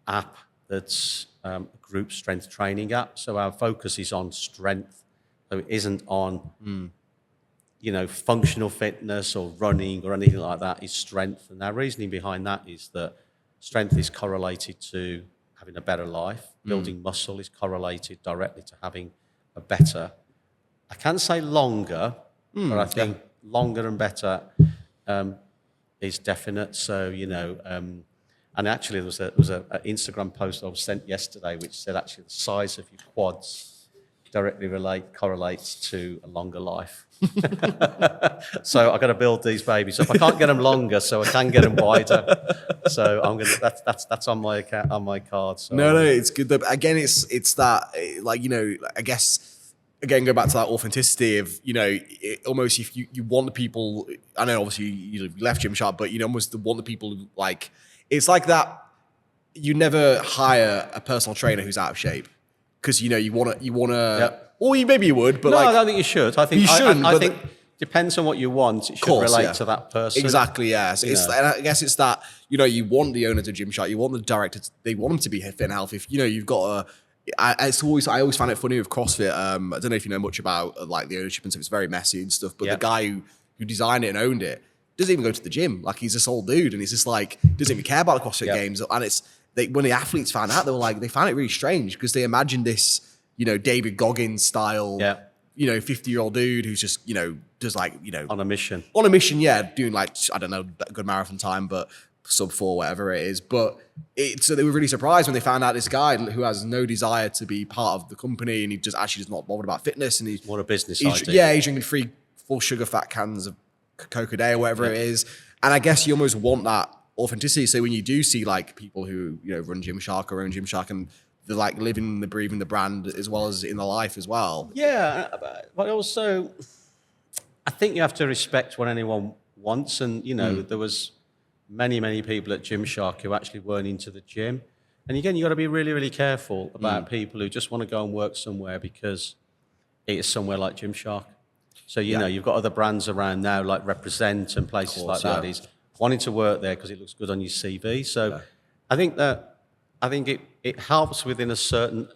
app that's a group strength training app. So our focus is on strength. So it isn't on functional fitness or running or anything like that. It's strength, and our reasoning behind that is that strength is correlated to having a better life. Building muscle is correlated directly to having a better. I can say longer, but I think longer and better is definite. So, and actually there was an Instagram post I was sent yesterday which said actually the size of your quads directly correlates to a longer life. So I've got to build these babies up. I can't get them longer, so I can get them wider. So I'm gonna. That's on my account, on my card. So no, it's good. Again, it's that I guess. Again, go back to that authenticity of, almost if you want the people, I know obviously you left Gymshark, but almost want the people like, it's like that. You never hire a personal trainer who's out of shape because, you want to, or maybe you would, but I don't think you should. I think you shouldn't. I think depends on what you want. It should relate to that person. Exactly, yes. And I guess it's that, you want the owner to Gymshark, you want the director, they want them to be fit and healthy. If, you've got I always find it funny with CrossFit. I don't know if you know much about like the ownership and stuff. It's very messy and stuff. But the guy who designed it and owned it doesn't even go to the gym. Like he's this old dude, and he's just like doesn't even care about the CrossFit games. And when the athletes found out, they found it really strange because they imagined this, David Goggins style, 50-year-old dude who's just does on a mission. On a mission, doing like I don't know, a good marathon time, but sub 4, whatever it is. But so they were really surprised when they found out this guy who has no desire to be part of the company, and he just actually is not bothered about fitness, and he's more a business idea. Yeah, he's drinking 3 full sugar fat cans of Coke a day or whatever it is. And I guess you almost want that authenticity. So when you do see like people who run Gymshark or own Gymshark, and they're like living, breathing the brand as well as in their life as well. Yeah, but also I think you have to respect what anyone wants. And, there was many people at Gymshark who actually weren't into the gym. And again, you got to be really, really careful about people who just want to go and work somewhere because it is somewhere like Gymshark. So, you've got other brands around now like Represent and places like that. Is wanting to work there because it looks good on your CV. So I think it helps within a certain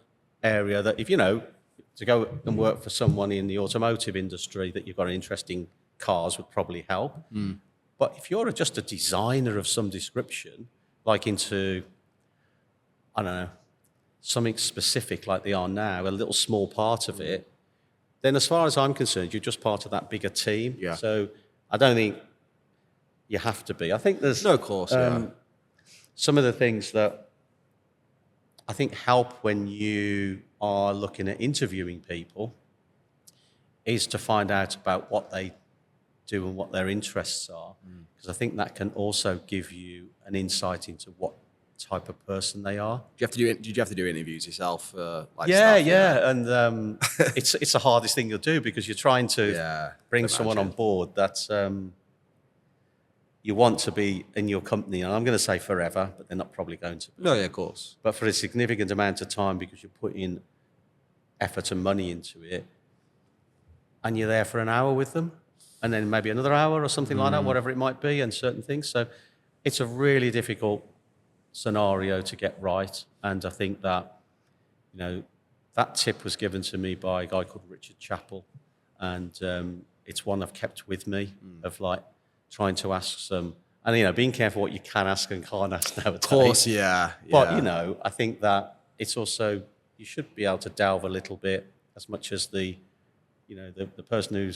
area that if, to go and work for someone in the automotive industry that you've got an interest in cars would probably help. But if you're just a designer of some description, like into, I don't know, something specific like they are now, a little small part of it, then as far as I'm concerned, you're just part of that bigger team. Yeah. So I don't think you have to be. I think there's No, of course, some of the things that I think help when you are looking at interviewing people is to find out about what they do and what their interests are. Because I think that can also give you an insight into what type of person they are. Did you have to do interviews yourself? Yeah. And it's the hardest thing you'll do because you're trying to bring someone on board that's you want to be in your company, and I'm going to say forever, but they're not probably going to be. No, yeah, of course. But for a significant amount of time because you're putting effort and money into it, and you're there for an hour with them, and then maybe another hour or something like that, whatever it might be, and certain things. So it's a really difficult scenario to get right. And I think that, that tip was given to me by a guy called Richard Chappell. And it's one I've kept with me of like trying to ask some, and, being careful what you can ask and can't ask nowadays. Of course, yeah. But, I think that it's also, you should be able to delve a little bit as much as the person who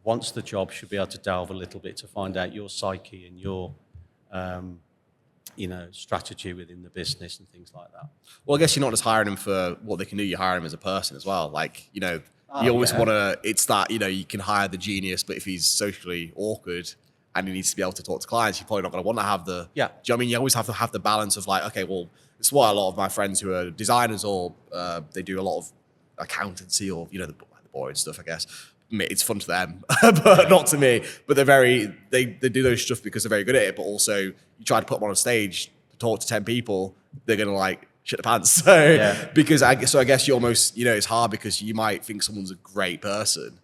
wants the job should be able to delve a little bit to find out your psyche and your, strategy within the business and things like that. Well, I guess you're not just hiring them for what they can do, you're hiring them as a person as well. Like, you always want to, it's that, you can hire the genius, but if he's socially awkward and he needs to be able to talk to clients, you're probably not going to want to have the, do you know what I mean? You always have to have the balance of like, okay, well, it's why a lot of my friends who are designers or they do a lot of accountancy or, the boring stuff, I guess. It's fun to them, but not to me. But they do those stuff because they're very good at it. But also, you try to put them on a stage to talk to 10 people, they're gonna like shit the pants. So because I guess you almost it's hard because you might think someone's a great person,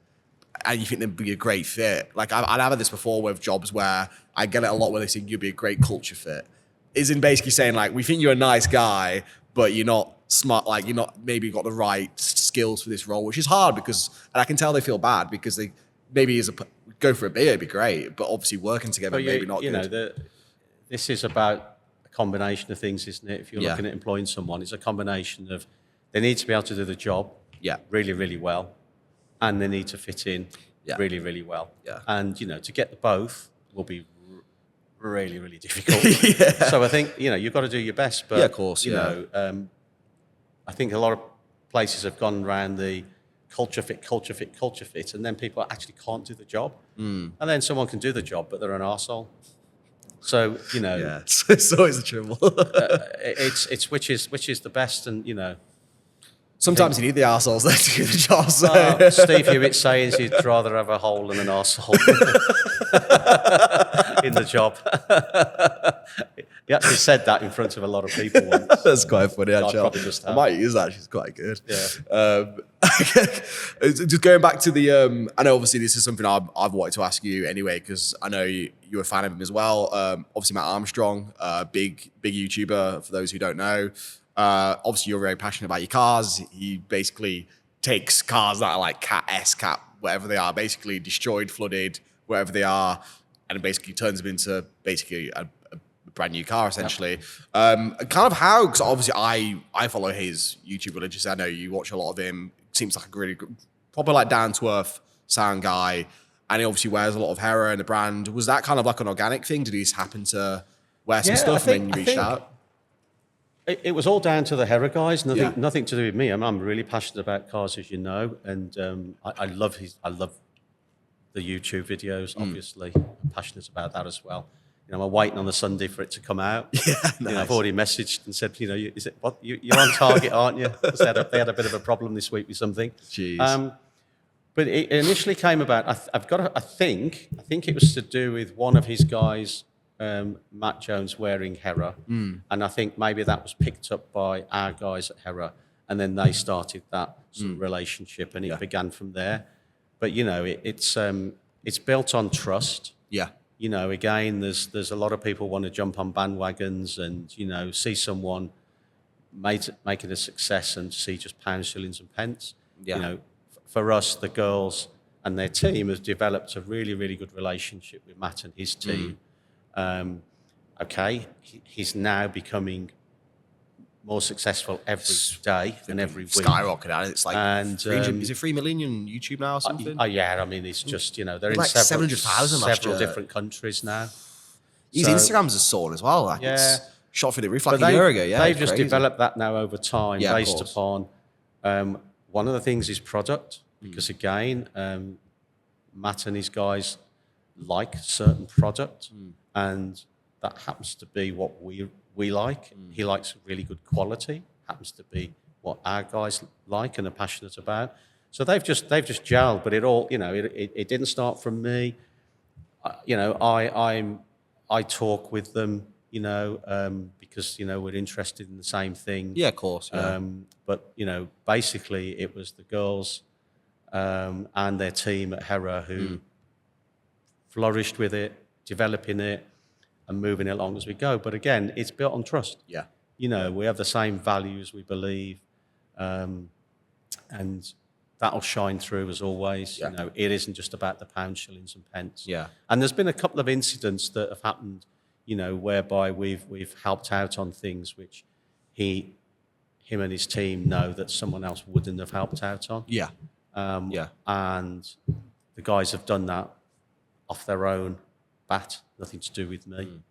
and you think they'd be a great fit. Like I've had this before with jobs where I get it a lot where they say you'd be a great culture fit. Is in basically saying like we think you're a nice guy, but you're not smart, like you're not maybe got the right skills for this role, which is hard because, and I can tell they feel bad because they maybe go for a beer, it'd be great, but obviously working together maybe not good. This is about a combination of things, isn't it? If you're looking at employing someone, it's a combination of they need to be able to do the job really, really well, and they need to fit in really, really well. And to get the both will be really, really difficult. So I think you've got to do your best, but of course, I think a lot of places have gone around the culture fit, and then people actually can't do the job. And then someone can do the job, but they're an arsehole. So, it's always the trouble. it's which is the best, and sometimes you need the arseholes there to do the job. So. Steve Hewitt saying he'd rather have a hole than an arsehole in the job. He actually said that in front of a lot of people once. That's quite funny, actually. I might use that. She's quite good. Just going back to the, I know obviously this is something I've wanted to ask you anyway, because I know you're a fan of him as well. Obviously Matt Armstrong, big YouTuber for those who don't know. Obviously you're very passionate about your cars. He basically takes cars that are like Cat, whatever they are, basically destroyed, flooded, wherever they are, and basically turns them into basically a brand new car essentially. Kind of how, because obviously I follow his YouTube religiously. I know you watch a lot of him. Seems like a really good, probably like down to earth sound guy, and he obviously wears a lot of HERA in the brand. Was that kind of like an organic thing? Did he just happen to wear some stuff and then you reached out? It was all down to the HERA guys. Nothing to do with me. I'm really passionate about cars, as you know, and I love the YouTube videos. Obviously, I'm passionate about that as well. I'm waiting on the Sunday for it to come out. Nice. I've already messaged and said, is it what you're on target, aren't you? Because they had a bit of a problem this week with something. Jeez. But it initially came about. I think it was to do with one of his guys, Matt Jones, wearing HERA, and I think maybe that was picked up by our guys at HERA, and then they started that sort of relationship, and it began from there. But you know, it's built on trust. Yeah. You know, again, there's a lot of people want to jump on bandwagons and, you know, see someone make it a success and see just pounds, shillings and pence. Yeah. You know, for us, the girls and their team has developed a really, really good relationship with Matt and his team. He's now becoming more successful every day and every week. Skyrocketed. It's like, and is it 3 million on YouTube now or something? Yeah, I mean, it's just, you know, they're in like 700,000 several different countries now. His Instagrams are soared as well. Like, it's shot through the roof like a year ago. Yeah, they've just developed that now over time, based upon one of the things is product, because again, Matt and his guys like certain product, and that happens to be what we like. He likes really good quality, happens to be what our guys like and are passionate about. So they've just gelled, but it all, you know, it didn't start from me. You know, I talk with them, you know, because, you know, we're interested in the same thing. Yeah, of course. Yeah. But, you know, basically it was the girls and their team at HERA who flourished with it, developing it and moving it along as we go. But again, it's built on trust. Yeah. You know, we have the same values, we believe, and that'll shine through as always. Yeah. You know, it isn't just about the pounds, shillings and pence. Yeah. And there's been a couple of incidents that have happened, you know, whereby we've helped out on things which him and his team know that someone else wouldn't have helped out on. Yeah. And the guys have done that off their own bat, nothing to do with me.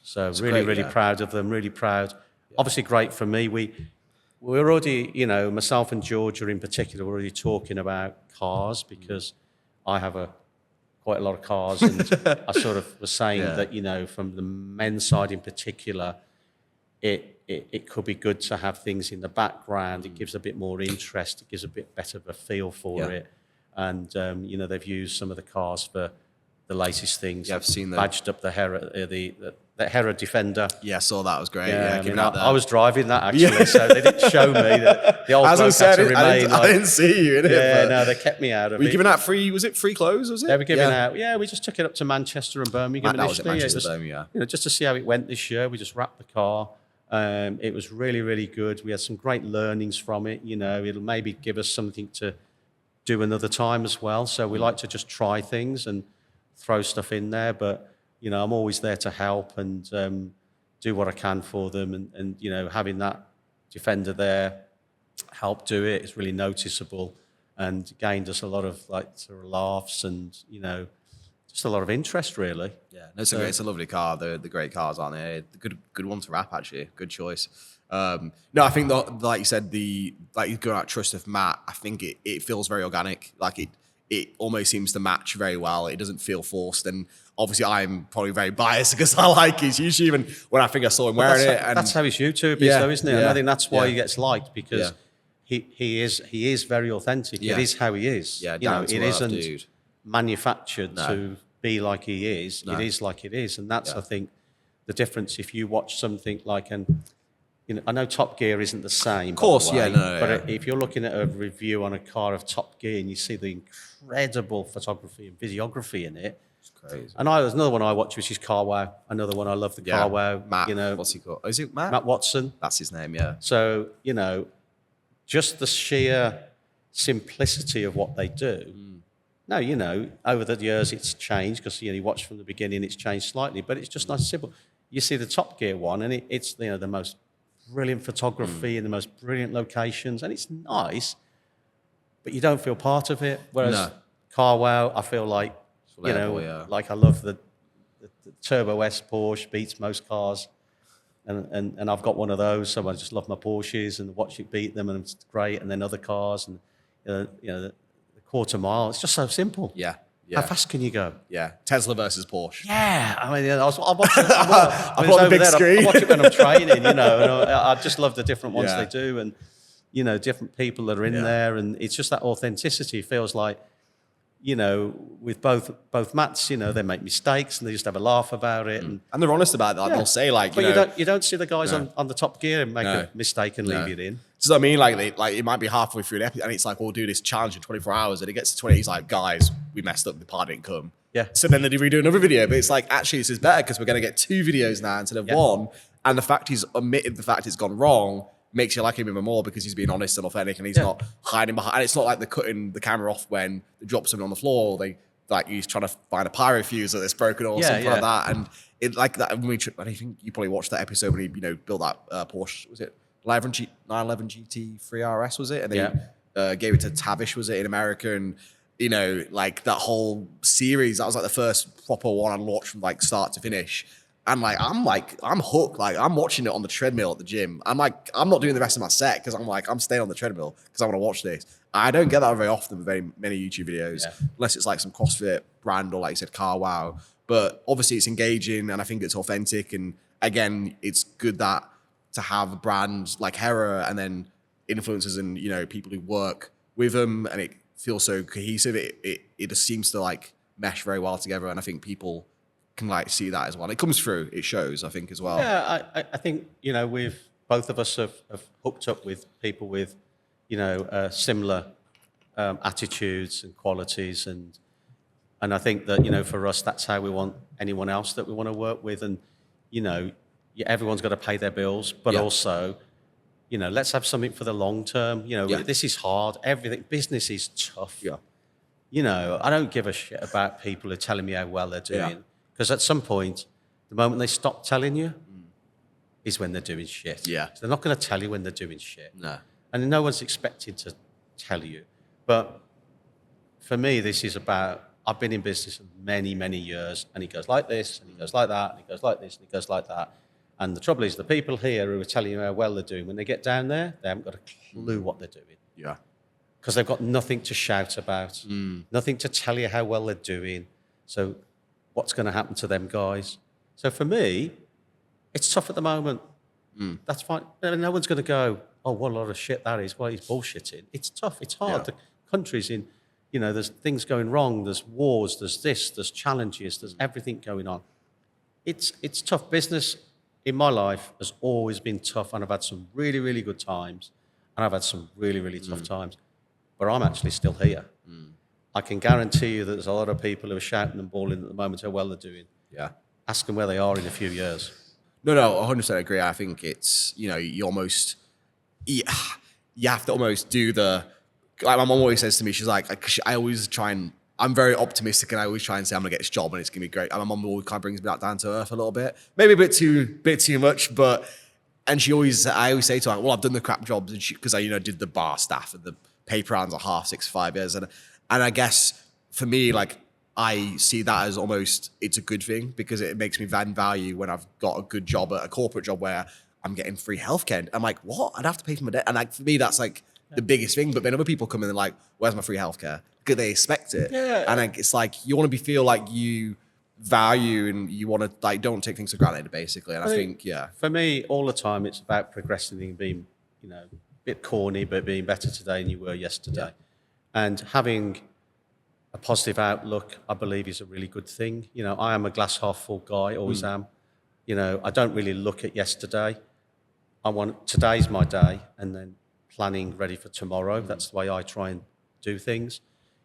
So it's really proud of them, really proud. Yeah. Obviously great for me. We're already, you know, myself and Georgia in particular, we're already talking about cars because I have quite a lot of cars, and I sort of was saying that, you know, from the men's side in particular, it could be good to have things in the background. It gives a bit more interest. It gives a bit better of a feel for it. And, you know, they've used some of the cars for the latest things. Yeah, I've seen that. Badged up the HERA, the HERA Defender. Yeah, I saw that. It was great. Yeah, I mean, I was driving that actually, so they didn't show me that the old bloke had to remain. I didn't see you in it. Yeah, no, they kept me out of it. Were you giving out free? Was it free clothes? Was it? They were giving out. Yeah, we just took it up to Manchester and Birmingham. That was at Manchester, Birmingham. You know, just to see how it went this year. We just wrapped the car. It was really, really good. We had some great learnings from it. You know, it'll maybe give us something to do another time as well. So we like to just try things and throw stuff in there. But, you know, I'm always there to help and do what I can for them. And you know, having that Defender there help do it. It's really noticeable and gained us a lot of like sort of laughs and, you know, just a lot of interest, really. Yeah, no, it's a lovely car. They're great cars, aren't they? Good one to wrap, actually. Good choice. No, I think that, like you said, you go out trust of Matt. I think it feels very organic. Like it almost seems to match very well. It doesn't feel forced. And obviously, I'm probably very biased because I like his YouTube. And when I think I saw him wearing it, and that's how his YouTube is, though, isn't it? Yeah, and I think that's why he gets liked, because he is very authentic. Yeah. It is how he is. Yeah, you know, it isn't manufactured to be like he is. No. It is like it is, and that's I think the difference. If you watch something like you know, I know Top Gear isn't the same. Of course, by the way, no, but if you're looking at a review on a car of Top Gear and you see the incredible photography and videography in it, it's crazy. and there's another one I watch, which is Car Wow. Another one I love, the Car Wow. Matt, you know, what's he called? Is it Matt? Matt Watson. That's his name. Yeah. So, you know, just the sheer simplicity of what they do. No, you know, over the years it's changed because, you know, you watch from the beginning, it's changed slightly, but it's just nice and simple. You see the Top Gear one, and it's, you know, the most brilliant photography and the most brilliant locations, and it's nice, but you don't feel part of it. Whereas Car Wow, I feel like, you know, like I love the Turbo S Porsche, beats most cars. And I've got one of those, so I just love my Porsches and watch it beat them, and it's great. And then other cars, and you know, the quarter mile. It's just so simple. Yeah. How fast can you go? Yeah. Tesla versus Porsche. Yeah. I mean, I watch it. I've got the big screen. I watch it when I'm training, you know, and I just love the different ones they do, and you know, different people that are in there, and it's just that authenticity. It feels like, you know, with both Matts, you know, they make mistakes and they just have a laugh about it. And they're honest about that. They'll say like, but you don't see the guys on the top gear and make a mistake and leave it in. Does that mean like it might be halfway through the episode and it's like, we'll do this challenge in 24 hours, and it gets to 20, he's like, guys, we messed up, the part didn't come. Yeah. So then they redo another video, but it's like, actually this is better because we're going to get 2 videos now instead of 1. And the fact he's admitted the fact it's gone wrong makes you like him even more because he's being honest and authentic and he's not hiding behind. And it's not like they're cutting the camera off when they drop something on the floor. They like he's trying to find a pyro fuse that's broken or something like that. And it like that. I think you probably watched that episode when he built that Porsche. Was it 911 GT3 RS? Was it? And they gave it to Tavish. Was it in America? And like that whole series. That was like the first proper one I watched from like start to finish. And I'm hooked. Like I'm watching it on the treadmill at the gym. I'm not doing the rest of my set because I'm staying on the treadmill because I want to watch this. I don't get that very often with very many YouTube videos, unless it's like some CrossFit brand or like you said, Car Wow. But obviously it's engaging and I think it's authentic. And again, it's good that to have brands like HERA and then influencers and people who work with them, and it feels so cohesive. It just seems to like mesh very well together, and I think people can like see that as well. It comes through, it shows, I think, as well. Yeah, I think we've both of us have hooked up with people with similar attitudes and qualities, and I think that for us that's how we want anyone else that we want to work with, and everyone's got to pay their bills, but also let's have something for the long term. This is hard. Business is tough. I don't give a shit about people who are telling me how well they're doing. Because at some point, the moment they stop telling you is when they're doing shit. Yeah. So they're not going to tell you when they're doing shit. No. And no one's expected to tell you. But for me, this is about, I've been in business for many, many years, and it goes like this, and it goes like that, and it goes like this, and it goes like that. And the trouble is, the people here who are telling you how well they're doing, when they get down there, they haven't got a clue what they're doing. Yeah. Because they've got nothing to shout about, nothing to tell you how well they're doing. So what's going to happen to them guys? So for me, it's tough at the moment. That's fine. No one's going to go, oh, what a lot of shit that is. Well, he's bullshitting. It's tough. It's hard. The country's in, there's things going wrong. There's wars. There's this. There's challenges. There's everything going on. It's tough. Business in my life has always been tough, and I've had some really, really good times, and I've had some really, really tough times. But I'm actually still here. I can guarantee you that there's a lot of people who are shouting and bawling at the moment how well they're doing. Yeah. Ask them where they are in a few years. No, 100% agree. I think it's, you have to almost do like my mom always says to me, she's like, I always try and, I'm very optimistic and I always try and say I'm going to get this job and it's going to be great. And my mom always kind of brings me back down to earth a little bit. Maybe a bit too much, but, and I always say to her, well, I've done the crap jobs because I, did the bar staff and the paper rounds at half 6 for 5 years. And I guess for me, like, I see that as almost, it's a good thing because it makes me value when I've got a good job, a corporate job where I'm getting free healthcare. I'm like, what? I'd have to pay for my debt. And like, for me, that's like the biggest thing. But then other people come in and like, where's my free healthcare? Because they expect it. Yeah. And like, it's like, you want to feel like you value and you want to like, don't take things for granted, basically. And I think, for me, all the time, it's about progressing and being, a bit corny, but being better today than you were yesterday. Yeah. And having a positive outlook, I believe, is a really good thing. I am a glass half full guy, always am. I don't really look at yesterday. Today's my day, and then planning ready for tomorrow. That's the way I try and do things.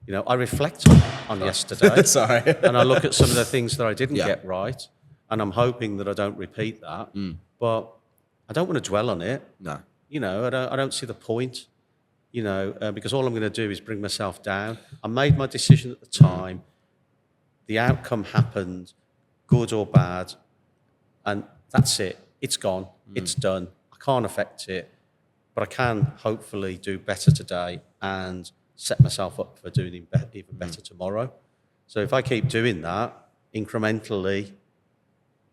I reflect on yesterday. Sorry. And I look at some of the things that I didn't get right, and I'm hoping that I don't repeat that. But I don't want to dwell on it. No. I don't see the point. Because all I'm going to do is bring myself down. I made my decision at the time. The outcome happened, good or bad, and that's it. It's gone. It's done. I can't affect it, but I can hopefully do better today and set myself up for doing even better tomorrow. So if I keep doing that incrementally,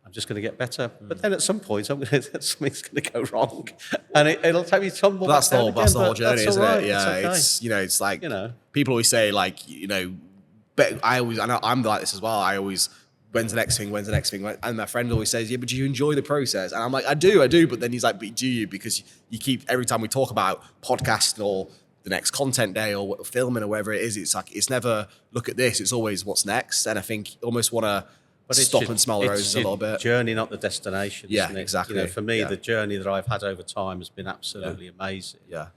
I'm just going to get better. But then at some point, something's going to go wrong, and it'll take me tumble. That's the whole journey, isn't right. it? Yeah, it's like people always say like but I know I'm like this as well. I always, when's the next thing? And my friend always says, yeah, but do you enjoy the process? And I'm like, I do. But then he's like, but do you? Because you keep, every time we talk about podcasting or the next content day or filming or whatever it is. It's like, it's never look at this. It's always what's next. And I think you almost want to stop and smell the roses a little bit. Journey, not the destination. Yeah, isn't it? exactly. You know, for me, Yeah. the journey that I've had over time has been absolutely amazing. Yeah.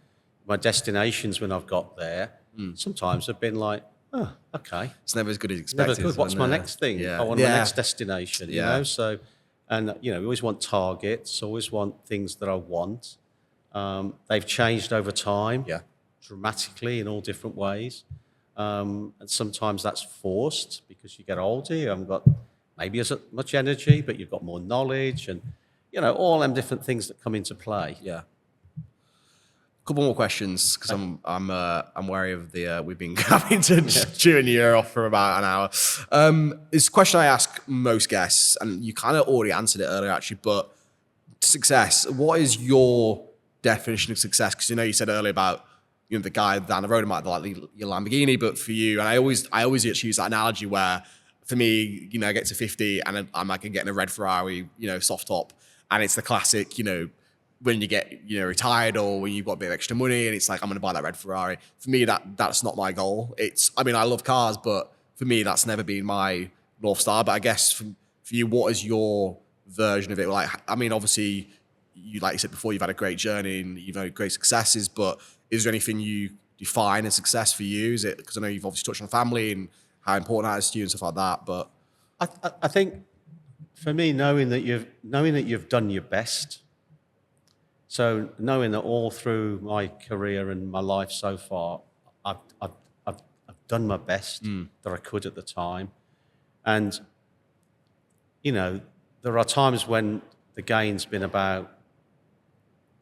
My destinations when I've got there, sometimes have been like, oh, okay. It's never as good as expected. Never good. What's my next thing? Yeah. I want my next destination, you Yeah. know? So, and, you know, we always want targets, always want things that I want. They've changed over time dramatically in all different ways. And sometimes that's forced because you get older, you haven't got maybe as much energy, but you've got more knowledge and, you know, all them different things that come into play. Yeah. Couple more questions because I'm wary of the we've been having to chew in the ear off for about an hour. It's a question I ask most guests, and you kind of already answered it earlier actually. But success, what is your definition of success? Because you know you said earlier about the guy down the road might like your Lamborghini, but for you, and I always use that analogy where for me, I get to 50 and I'm like getting a red Ferrari, soft top, and it's the classic, when you get retired or when you've got a bit of extra money and it's like I'm going to buy that red Ferrari. For me, that's not my goal. I love cars, but for me that's never been my North Star. But I guess for you, what is your version of it? Like, obviously like you said before, you've had a great journey and you've had great successes, but is there anything you define as success for you? Is it, because I know you've obviously touched on family and how important that is to you and stuff like that, but I think for me, knowing that you've done your best. So knowing that all through my career and my life so far, I've done my best that I could at the time. And, there are times when the gain's been about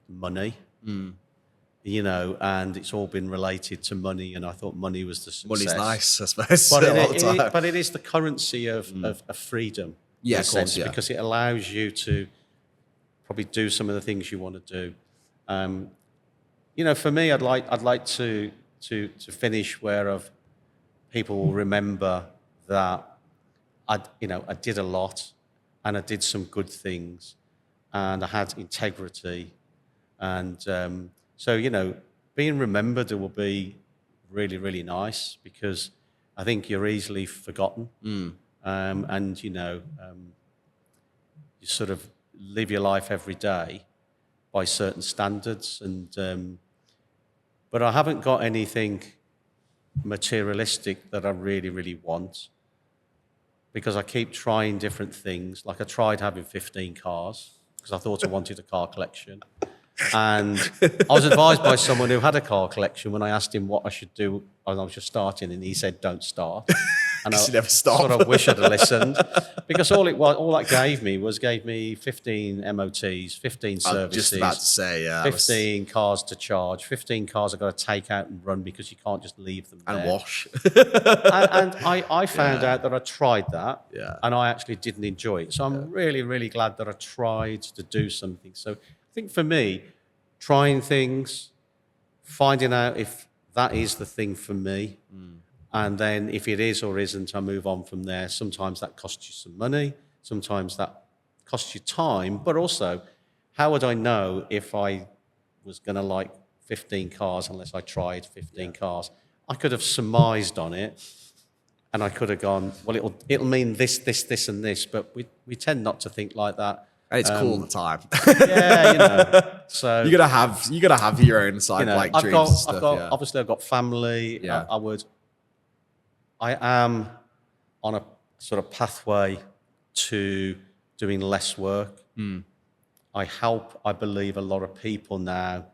money, and it's all been related to money. And I thought money was the success. Money's nice, I suppose. But it is the currency of freedom. Yeah, in of a course, sense, because it allows you to probably do some of the things you want to do. For me, I'd like to finish where people will remember that I did a lot and I did some good things and I had integrity, and so being remembered will be really, really nice because I think you're easily forgotten, and you sort of live your life every day by certain standards, and but I haven't got anything materialistic that I really, really want because I keep trying different things. Like I tried having 15 cars because I thought I wanted a car collection, and I was advised by someone who had a car collection when I asked him what I should do when I was just starting, and he said, "Don't start." And I never stop. sort of wish I'd have listened because all that gave me 15 MOTs, 15 services. I was just about to say, 15 cars to charge, 15 cars I've got to take out and run because you can't just leave them there. And wash. and I found out that I tried that, and I actually didn't enjoy it. So I'm really, really glad that I tried to do something. So I think for me, trying things, finding out if that is the thing for me, and then if it is or isn't, I move on from there. Sometimes that costs you some money. Sometimes that costs you time. But also, how would I know if I was going to like 15 cars unless I tried 15 cars? I could have surmised on it, and I could have gone, well, it'll mean this, this, and this. But we tend not to think like that. And it's cool all the time. So you gotta have your own side like dreams and stuff. Obviously, I've got family. Yeah. I am on a sort of pathway to doing less work. I help, I believe, a lot of people now,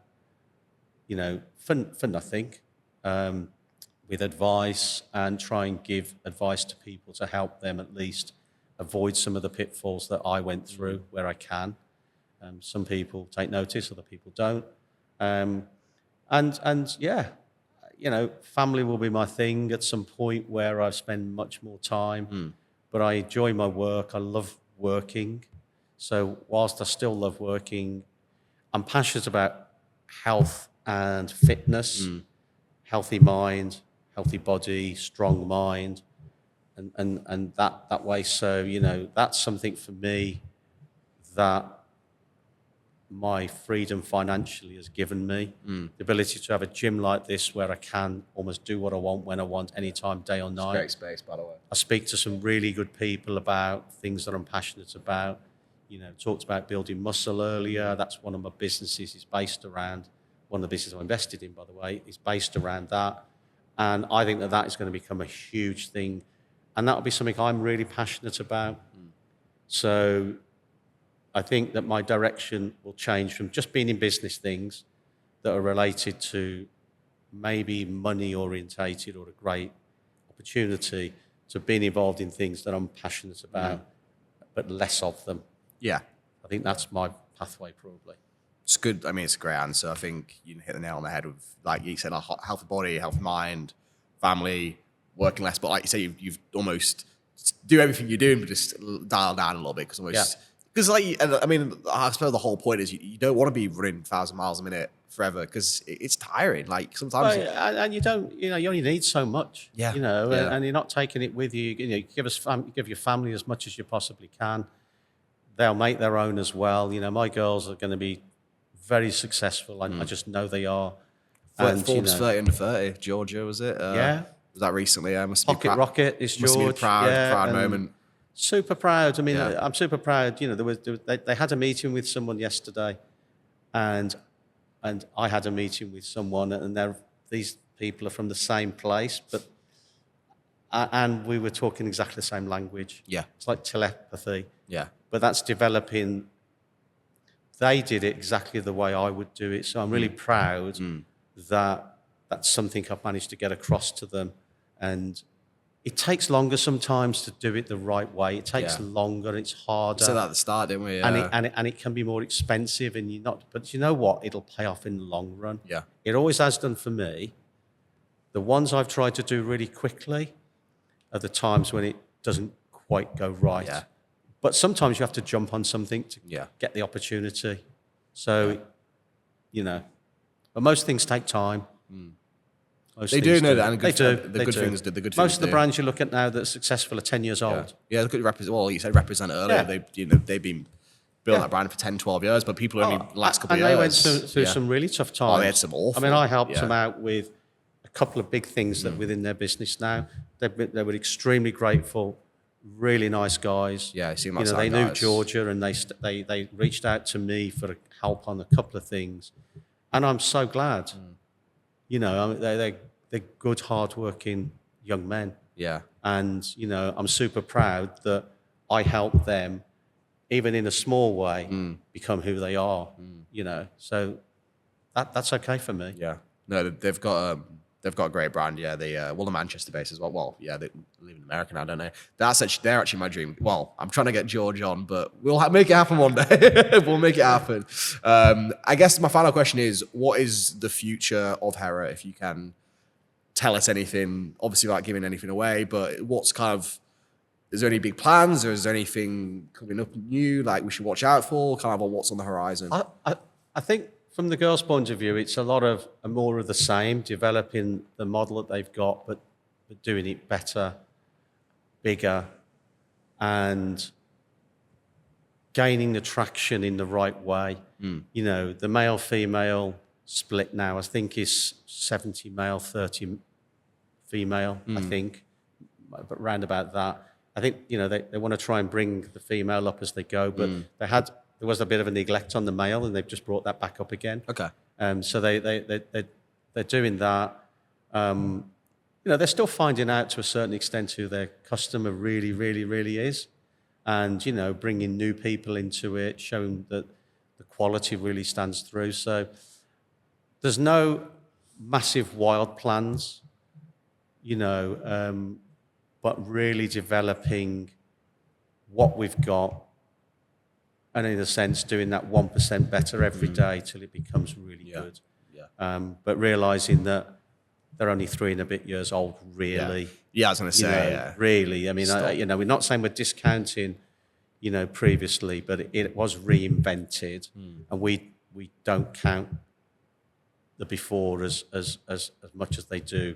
for nothing, with advice, and try and give advice to people to help them at least avoid some of the pitfalls that I went through where I can. Some people take notice, other people don't. Family will be my thing at some point where I spend much more time, but I enjoy my work. I love working. So whilst I still love working, I'm passionate about health and fitness, healthy mind, healthy body, strong mind, and that way. So, that's something for me that my freedom financially has given me. The ability to have a gym like this where I can almost do what I want, when I want, anytime, day or night. Great space, by the way. I speak to some really good people about things that I'm passionate about. Talked about building muscle earlier. That's one of my businesses is based around, one of the businesses I invested in, by the way, is based around that. And I think that is going to become a huge thing. And that'll be something I'm really passionate about. So I think that my direction will change from just being in business things that are related to maybe money orientated or a great opportunity to being involved in things that I'm passionate about, but less of them. Yeah. I think that's my pathway probably. It's good. I mean, it's a great answer. I think you hit the nail on the head with, like you said, a healthy body, healthy mind, family, working less. But like you say, you've almost do everything you're doing, but just dial down a little bit because I mean, I suppose the whole point is you don't want to be running 1,000 miles a minute forever because it's tiring. Like sometimes, and you don't, you only need so much. Yeah. And you're not taking it with you. Give your family as much as you possibly can. They'll make their own as well. My girls are going to be very successful. I just know they are. And Forbes 30 under 30, Georgia, was it? Yeah. Was that recently? Pocket Rocket is George. Must be a proud moment. Super proud. I mean, I'm super proud. They had a meeting with someone yesterday, and I had a meeting with someone, and these people are from the same place, and we were talking exactly the same language. Yeah. It's like telepathy. Yeah. But that's developing. They did it exactly the way I would do it. So I'm really proud that that's something I've managed to get across to them. And it takes longer sometimes to do it the right way. It takes longer. It's harder. We said that at the start, didn't we? And it can be more expensive. And you're not. But you know what? It'll pay off in the long run. Yeah. It always has done for me. The ones I've tried to do really quickly are the times when it doesn't quite go right. Yeah. But sometimes you have to jump on something to get the opportunity. So, but most things take time. They do know that, and they do. The good things do. Most of the brands you look at now that are successful are 10 years old. Yeah, look at well, you said represent earlier. Yeah. They've been building that brand for 10, 12 years, but people only last couple of years. And they went through some really tough times. They had some awful. I mean, I helped them out with a couple of big things that within their business now. They were extremely grateful. Really nice guys. Yeah, I see my they knew guys. Georgia, and they reached out to me for help on a couple of things, and I'm so glad. They're good, hard-working young men. Yeah, and I'm super proud that I helped them, even in a small way, become who they are. So that's okay for me. Yeah, no, they've got a great brand. Yeah, they're Manchester based as well. Well, yeah, they live in America now, don't they? They're actually my dream. Well, I'm trying to get George on, but we'll make it happen one day. We'll make it happen. I guess my final question is, what is the future of HERA, if you can tell us anything, obviously without giving anything away, but what's is there any big plans, or is there anything coming up new, like we should watch out for, kind of what's on the horizon? I think from the girls' point of view, it's a lot of more of the same, developing the model that they've got, but doing it better, bigger, and gaining the traction in the right way. The male-female split now, I think, is 70 male, 30 female, I think, but round about that. I think, they want to try and bring the female up as they go, but there was a bit of a neglect on the male, and they've just brought that back up again. Okay. So they're doing that. They're still finding out to a certain extent who their customer really, really, really is, and bringing new people into it, showing that the quality really stands through. So there's no massive wild plans, but really developing what we've got. And in a sense, doing that 1% better every day till it becomes really good. Yeah. But realising that they're only 3 and a bit years old, really. Yeah, I was going to say, really. I mean, we're not saying we're discounting, previously, but it was reinvented, and we don't count the before as much as they do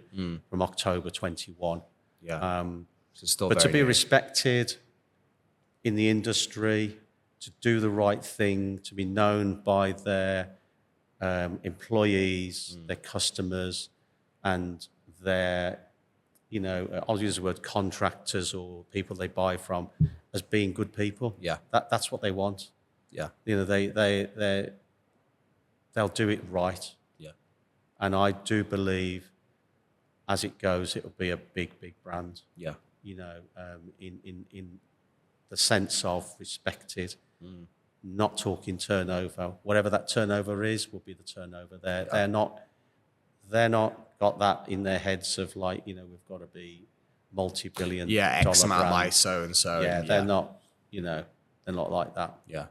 from October 21. Yeah. But to be respected in the industry, to do the right thing, to be known by their employees, their customers, and their, I'll use the word contractors or people they buy from, as being good people. Yeah. That's what they want. Yeah. They'll do it right. Yeah. And I do believe, as it goes, it'll be a big brand. Yeah. In the sense of respected, not talking turnover. Whatever that turnover is, will be the turnover. They're not got that in their heads of like, we've got to be multi-billion. Yeah, X dollar amount brand. by so and so. Yeah, they're not. They're not like that. Yeah.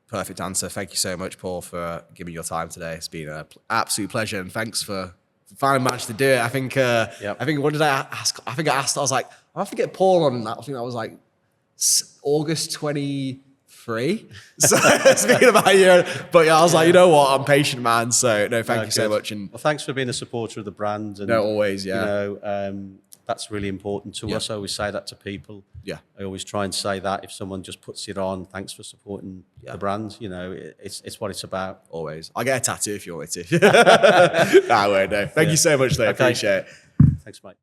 Perfect answer. Thank you so much, Paul, for giving your time today. It's been an absolute pleasure, and thanks for finally managed to do it. I think. I think. What did I ask? I think I asked. I was like, I have to get Paul on that. I think that was like August 23. So speaking about a year, but yeah, I was like, you know what? I'm patient, man. So no, thank you so much. And well, thanks for being a supporter of the brand. And, no, always, yeah. That's really important to us. I always say that to people. Yeah. I always try and say that if someone just puts it on, thanks for supporting the brand. It's what it's about. Always. I'll get a tattoo if you want me to. I won't, no. Thank you so much, though. Okay. Appreciate it. Thanks, mate.